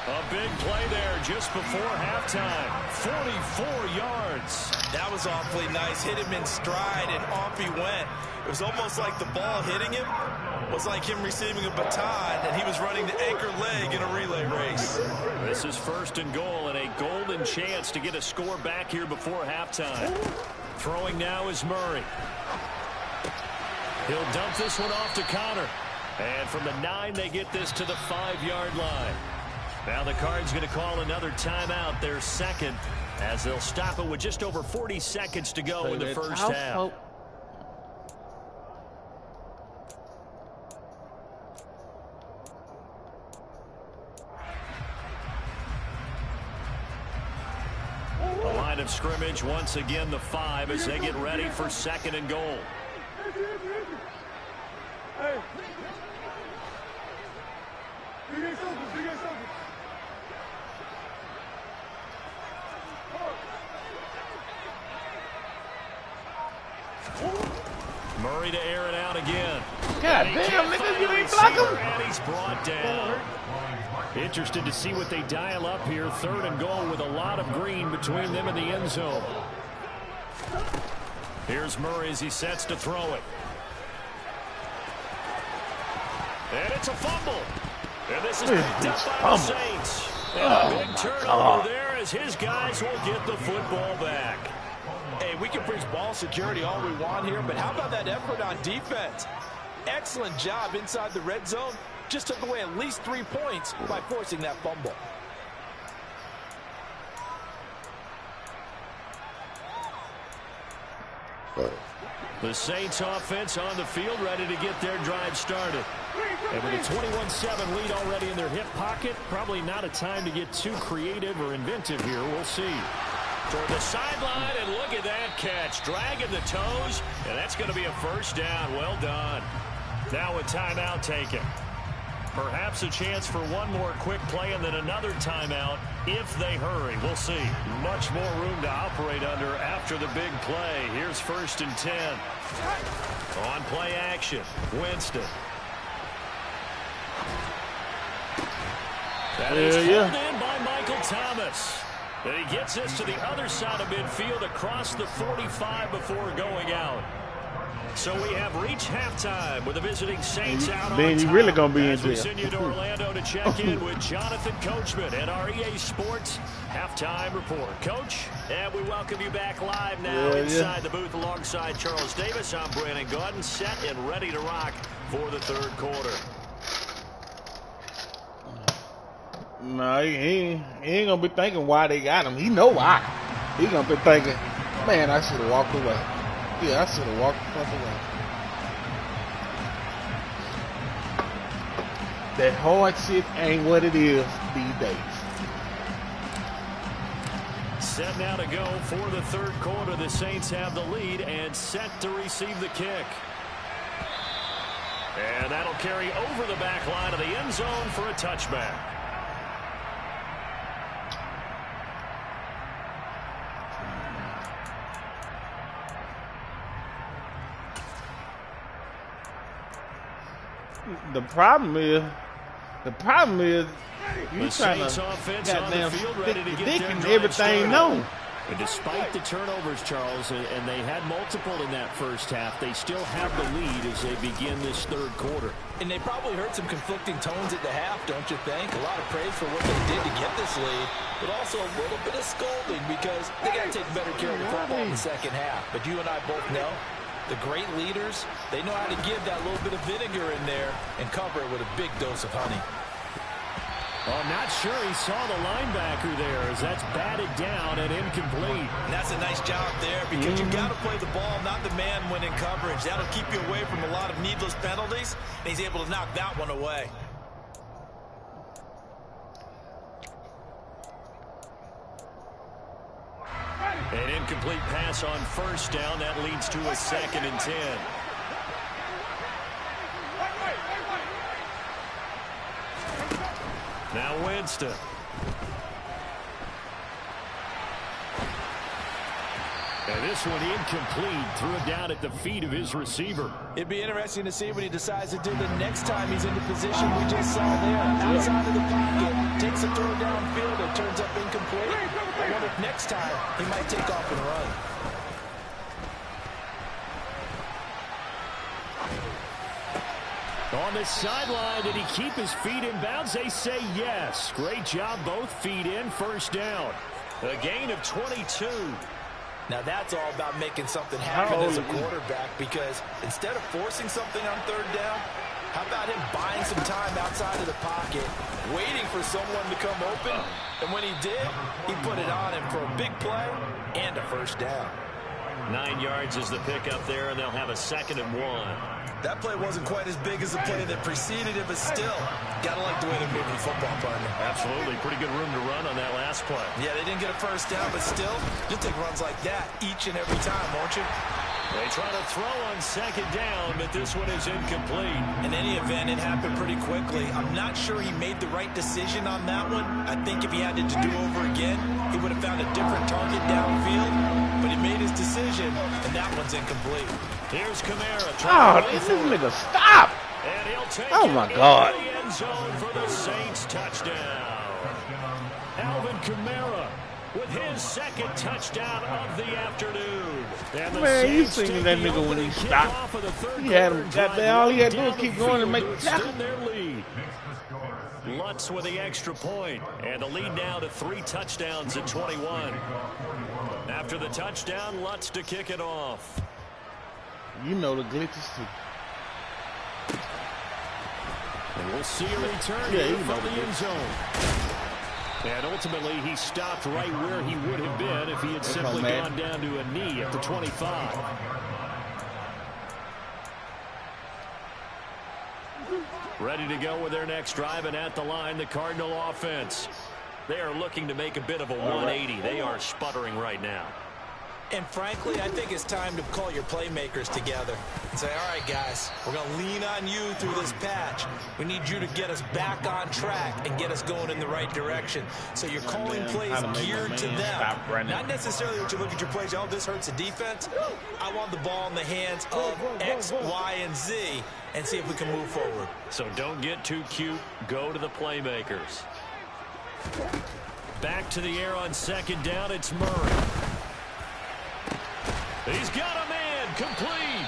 A big play there just before halftime. 44 yards. That was awfully nice. Hit him in stride, and off he went. It was almost like the ball hitting him was like him receiving a baton, and he was running the anchor leg in a relay race. This is 1st and goal, and a golden chance to get a score back here before halftime. Throwing now is Murray. He'll dump this one off to Connor. And from the 9, they get this to the 5-yard line. Now the Cards going to call another timeout, their second, as they'll stop it with just over 40 seconds to go in the first half. The line of scrimmage, once again, the 5 as they get ready for 2nd and goal. Murray to air it out again. God damn, nigga, you ain't block him. And he's brought down. Interested to see what they dial up here. 3rd and goal with a lot of green between them and the end zone. Here's Murray as he sets to throw it. And it's a fumble. And this is picked up by the Saints. And a big turnover there as his guys will get the football back. Hey, we can preach ball security all we want here, but how about that effort on defense? Excellent job inside the red zone. Just took away at least 3 points by forcing that fumble. The Saints offense on the field, ready to get their drive started. And with a 21-7 lead already in their hip pocket, probably not a time to get too creative or inventive here. We'll see. Toward the sideline, and look at that catch. Dragging the toes, and that's going to be a first down. Well done. Now a timeout taken. Perhaps a chance for one more quick play and then another timeout if they hurry. We'll see. Much more room to operate under after the big play. Here's 1st and 10. On play action, Winston. That is pulled in by Michael Thomas. And he gets this to the other side of midfield across the 45 before going out. So we have reached halftime with the visiting Saints out on top. Then you really going to be in jail. We send you to Orlando to check in with Jonathan Coachman and our EA Sports halftime report. Coach, and we welcome you back live now inside the booth alongside Charles Davis. I'm Brandon Gordon, set and ready to rock for the 3rd quarter. No, he ain't going to be thinking why they got him. He know why. He going to be thinking, man, I should have walked away. Yeah, I should have walked the fuck away. That hard shit ain't what it is these days. Set now to go for the 3rd quarter. The Saints have the lead and set to receive the kick. And that'll carry over the back line of the end zone for a touchback. The problem is you trying to goddamn stick the dick in everything known. And despite the turnovers, Charles, and they had multiple in that first half, they still have the lead as they begin this 3rd quarter. And they probably heard some conflicting tones at the half, don't you think? A lot of praise for what they did to get this lead, but also a little bit of scolding because they got to take better care of the football in the second half. But you and I both know the great leaders, they know how to give that little bit of vinegar in there and cover it with a big dose of honey. I'm not sure he saw the linebacker there as that's batted down and incomplete. And that's a nice job there because you got to play the ball, not the man when in coverage. That'll keep you away from a lot of needless penalties, and he's able to knock that one away. An incomplete pass on first down. That leads to a 2nd and 10. Now Winston. And this one incomplete. Threw it down at the feet of his receiver. It'd be interesting to see what he decides to do the next time he's in the position we just saw there. Outside of the pocket, takes a throw downfield and turns up incomplete. I wonder if next time he might take off and run. On the sideline, did he keep his feet in bounds? They say yes. Great job, both feet in, first down. A gain of 22. Now that's all about making something happen as a quarterback, because instead of forcing something on third down, how about him buying some time outside of the pocket, waiting for someone to come open, and when he did, he put it on him for a big play and a first down. 9 yards is the pickup there, and they'll have a 2nd and 1. That play wasn't quite as big as the play that preceded it, but still, gotta like the way they're moving the football, partner. Absolutely. Pretty good room to run on that last play. Yeah, they didn't get a first down, but still, you'll take runs like that each and every time, won't you? They try to throw on 2nd down, but this one is incomplete. In any event, it happened pretty quickly. I'm not sure he made the right decision on that one. I think if he had to do over again, he would have found a different target downfield, but he made his decision, and that one's incomplete. Here's Kamara. Oh, this nigga, stop! And he'll take oh, my God. the end zone for the Saints touchdown. Alvin Kamara with his 2nd touchdown of the afternoon. And the Man, you Saints seen that nigga when he stopped. He had him got there. All he had to do was keep going and make the tackle. Their lead. Lutz with the extra point, and the lead now to 3 touchdowns at 21. After the touchdown, Lutz to kick it off. You know the glitches too. And we'll see a return here from the end zone. And ultimately, he stopped right where he would have been if he had simply gone down to a knee at the 25. Ready to go with their next drive, and at the line, the Cardinal offense. They are looking to make a bit of a 180. They are sputtering right now. And frankly, I think it's time to call your playmakers together and say, all right, guys, we're going to lean on you through this patch. We need you to get us back on track and get us going in the right direction. So you're calling plays geared to them. Not necessarily what you look at your plays, oh, this hurts the defense. I want the ball in the hands of X, Y, and Z and see if we can move forward. So don't get too cute. Go to the playmakers. Back to the air on 2nd down. It's Murray. He's got a man, complete,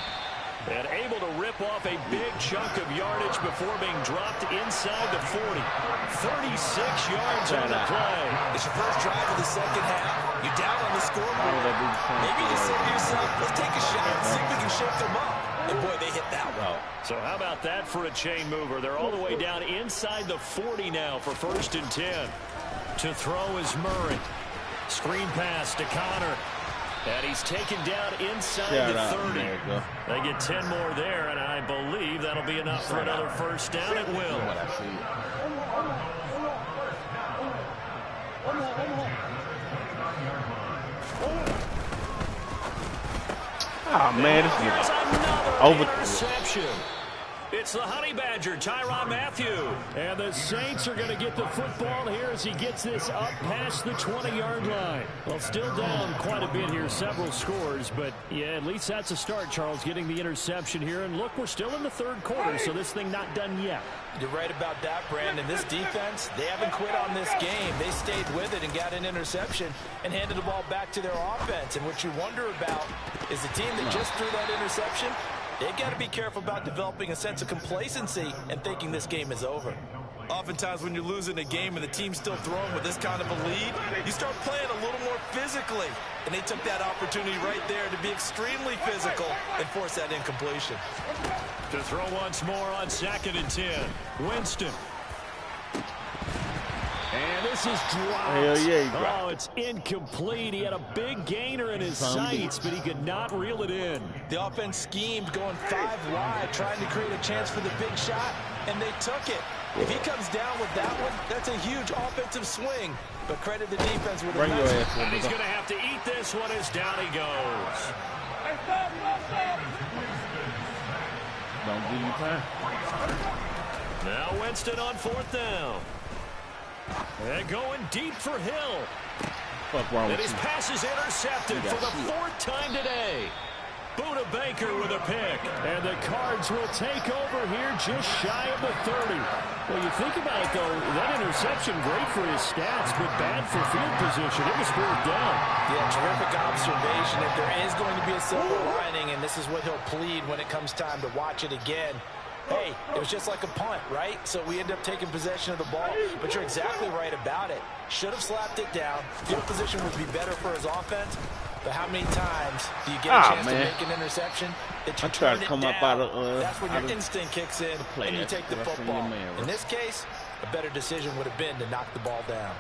and able to rip off a big chunk of yardage before being dropped inside the 40. 36 yards on the play. It's your first drive of the 2nd half. You're down on the scoreboard. Maybe you just say to yourself, let's take a shot and see if we can shake them up. And boy, they hit that one. So how about that for a chain mover? They're all the way down inside the 40 now for 1st and 10. To throw is Murray. Screen pass to Connor. And he's taken down inside the 30. They get 10 more there, and I believe that'll be enough for another first down. It will. Oh, man, this is over. Interception. It's the Honey Badger, Tyrann Mathieu. And the Saints are going to get the football here as he gets this up past the 20-yard line. Well, still down quite a bit here, several scores. But, yeah, at least that's a start, Charles, getting the interception here. And, look, we're still in the 3rd quarter, so this thing not done yet. You're right about that, Brandon. This defense, they haven't quit on this game. They stayed with it and got an interception and handed the ball back to their offense. And what you wonder about is the team that just threw that interception, they've got to be careful about developing a sense of complacency and thinking this game is over. Oftentimes when you're losing a game and the team's still throwing with this kind of a lead, you start playing a little more physically. And they took that opportunity right there to be extremely physical and force that incompletion. To throw once more on 2nd and 10. Winston. And this is dropped. Hell yeah, he dropped. Oh, it's incomplete. He had a big gainer in his sights, but he could not reel it in. The offense schemed going 5 wide, trying to create a chance for the big shot, and they took it. If he comes down with that one, that's a huge offensive swing. But credit the defense with a nice one. And he's going to have to eat this one as down he goes. Don't give you time. Now Winston on 4th down. And going deep for Hill. What's wrong with his pass is intercepted for the 4th time today. Buda Baker with a pick. And the Cards will take over here just shy of the 30. Well, you think about it, though, that interception, great for his stats, but bad for field position. It was 4th down. Yeah, terrific observation. If there is going to be a silver lining, and this is what he'll plead when it comes time to watch it again, hey, it was just like a punt, right? So we end up taking possession of the ball. But you're exactly right about it. Should have slapped it down. Field position would be better for his offense. But how many times do you get a chance to make an interception that you turn it down? That's when your instinct kicks in and you take the football. In this case, a better decision would have been to knock the ball down.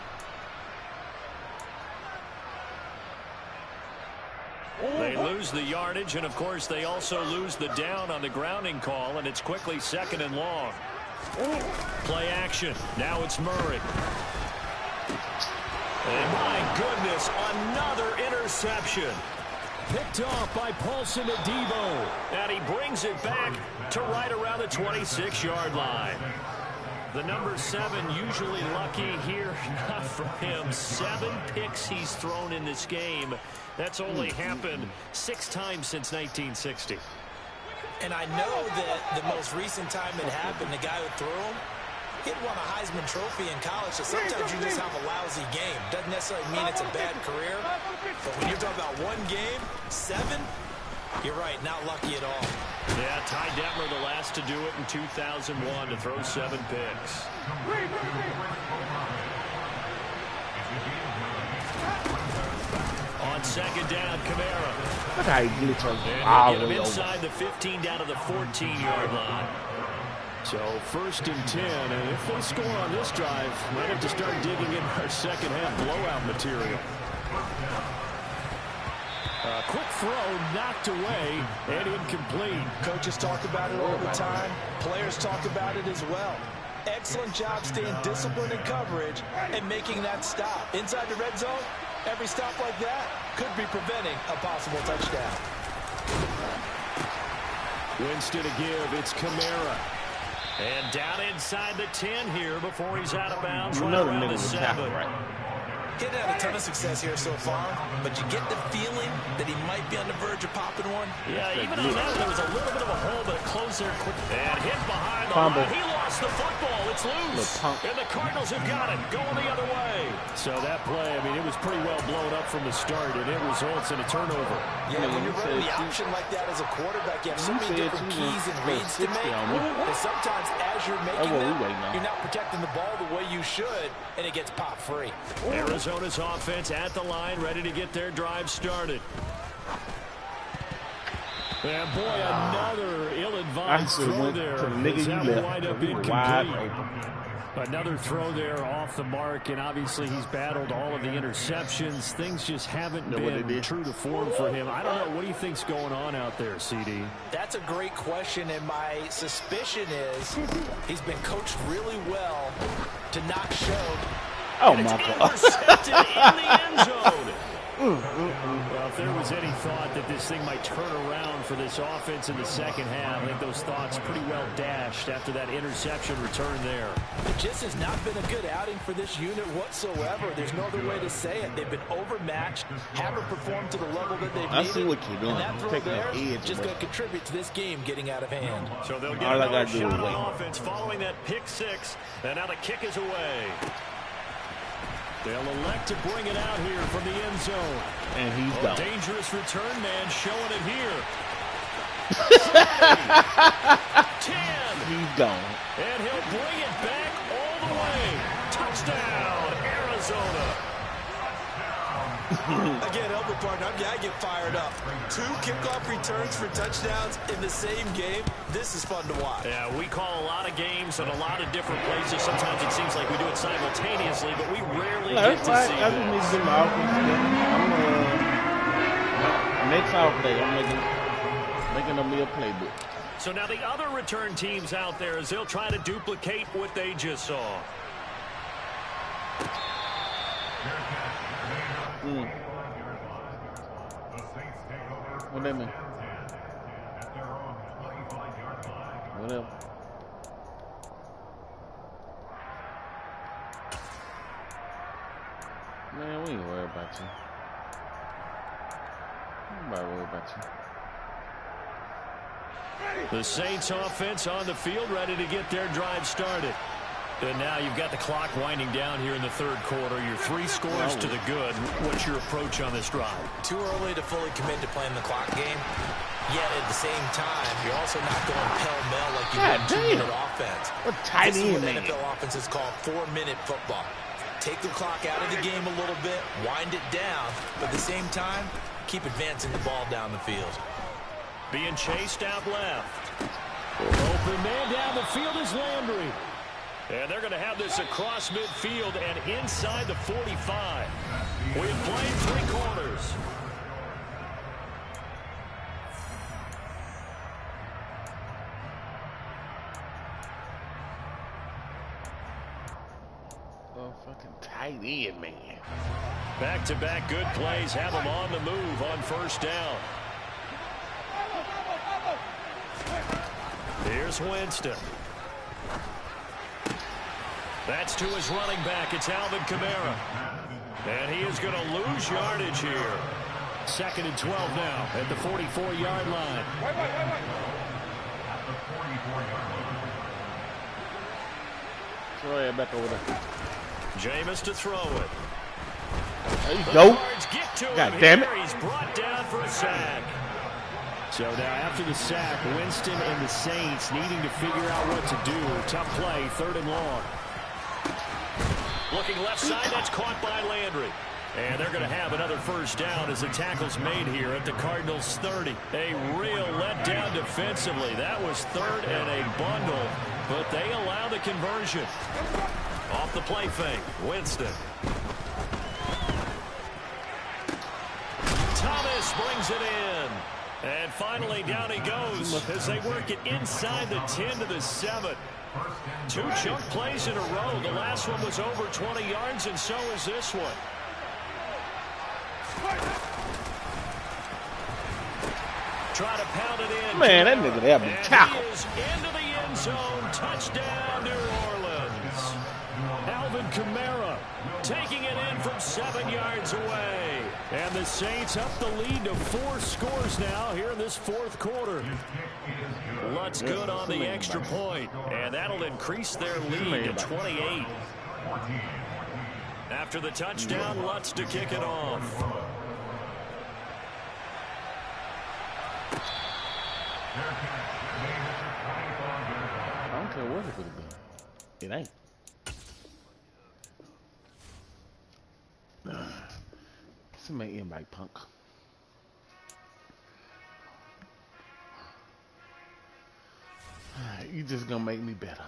They lose the yardage, and of course they also lose the down on the grounding call, and it's quickly 2nd and long. Play action. Now it's Murray. And my goodness, another interception. Picked off by Paulson Adebo. And he brings it back to right around the 26-yard line. The number 7 usually lucky here, not for him. 7 picks he's thrown in this game. That's only happened 6 times since 1960. And I know that the most recent time it happened, the guy who threw him, he'd won a Heisman Trophy in college, so sometimes you just have a lousy game. Doesn't necessarily mean it's a bad career, but when you're talking about one game, 7, you're right, not lucky at all. Yeah, Ty Detmer the last to do it in 2001 to throw 7 picks. On 2nd down, Kamara. Look how he glitches all the way inside the 15 down to the 14-yard line. So 1st and 10, and if they score on this drive, might have to start digging in our second half blowout material. A quick throw knocked away and incomplete. Coaches talk about it all the time. Players talk about it as well. Excellent job staying disciplined in coverage and making that stop. Inside the red zone, every stop like that could be preventing a possible touchdown. Winston to give. It's Kamara. And down inside the 10 here before he's out of bounds. Right around the 7. He's had a ton of success here so far, but you get the feeling that he might be on the verge of popping one. Yeah, even on that, there was a little bit of a hole, but it closed there quick. And hit behind the line. He lost the football. It's loose. And the Cardinals have got it, going the other way. So that play, I mean, it was pretty well blown up from the start, and it results in a turnover. Yeah, when you're running the option like that as a quarterback, you have so many different keys and reads to make. And sometimes as you're making them, you're not protecting the ball the way you should, and it gets popped free. Arizona's offense at the line, ready to get their drive started. And boy, another ill-advised throw there. That will wind up incomplete. Another throw there off the mark, and obviously he's battled all of the interceptions. Things just haven't been true to form for him. I don't know. What do you think's going on out there, CD? That's a great question, and my suspicion is he's been coached really well to not show. Oh, my God. Intercepted in the end zone. Well, if there was any thought that this thing might turn around for this offense in the second half, I think those thoughts pretty well dashed after that interception return there. It just has not been a good outing for this unit whatsoever. There's no other way to say it. They've been overmatched, haven't performed to the level that they've needed. I see what you're doing. And that throw there just going to contribute to this game getting out of hand. So they'll get another shot on offense following that pick 6, and now the kick is away. They'll elect to bring it out here from the end zone. And he's gone. Dangerous return man showing it here. 10. He's gone. And he'll bring it back all the way. Touchdown, Arizona. Again, help me, partner. I get fired up. 2 kickoff returns for touchdowns in the same game. This is fun to watch. Yeah, we call a lot of games in a lot of different places. Sometimes it seems like we do it simultaneously, but we rarely get to see I just need to get my offense together. Next off day, I'm making a meal playbook. So now the other return teams out there, as they'll try to duplicate what they just saw. What that mean? Whatever. Man, we ain't worried about you. Nobody worried about you. The Saints offense on the field, ready to get their drive started. And now you've got the clock winding down here in the third quarter. Your 3 scores to the good. What's your approach on this drive? Too early to fully commit to playing the clock game. Yet at the same time, you're also not going pell-mell like you would in 2-minute offense. What tight end, man? NFL offense is called 4-minute football. Take the clock out of the game a little bit, wind it down, but at the same time, keep advancing the ball down the field. Being chased out left. Open man down the field is Landry. And they're going to have this across midfield and inside the 45. We've played 3 quarters. Oh, fucking tight end, man. Back-to-back good plays have them on the move on first down. Here's Winston. That's to his running back. It's Alvin Kamara. And he is going to lose yardage here. 2nd and 12 now at the 44-yard line. Throw it back over there. Jameis to throw it. There you go. Get to God him damn here. it. He's brought down for a sack. So now after the sack, Winston and the Saints needing to figure out what to do. Tough play, 3rd and long. Looking left side, that's caught by Landry. And they're going to have another first down as the tackle's made here at the Cardinals' 30. A real letdown defensively. That was 3rd and a bundle, but they allow the conversion. Off the play fake, Winston. Thomas brings it in. And finally, down he goes as they work it inside the 10 to the 7. 2 chunk plays in a row. The last one was over 20 yards, and so is this one. Try to pound it in. Man, that nigga there been tackled. He is into the end zone. Touchdown, New Orleans. Alvin Kamara taking it in from 7 yards away. And the Saints up the lead to 4 scores now here in this 4th quarter. Lutz good on the extra point, and that'll increase their lead to 28. After the touchdown, Lutz to kick it off. I don't care what it could have been. It ain't. Somebody invite Punk. You just gonna make me better.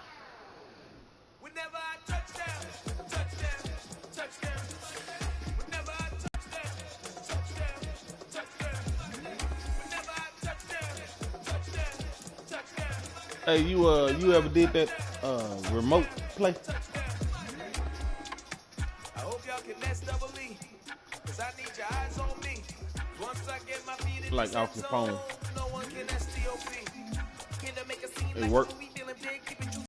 Whenever I touchdown, touchdown, touchdown. Whenever I touchdown, touchdown, touchdown. Whenever I touchdown, touchdown. Hey, you ever did that remote play? I hope y'all can nest double me, 'cause I need your eyes on me. Once I get my feet in Like the off your phone. no one can STOP. It worked.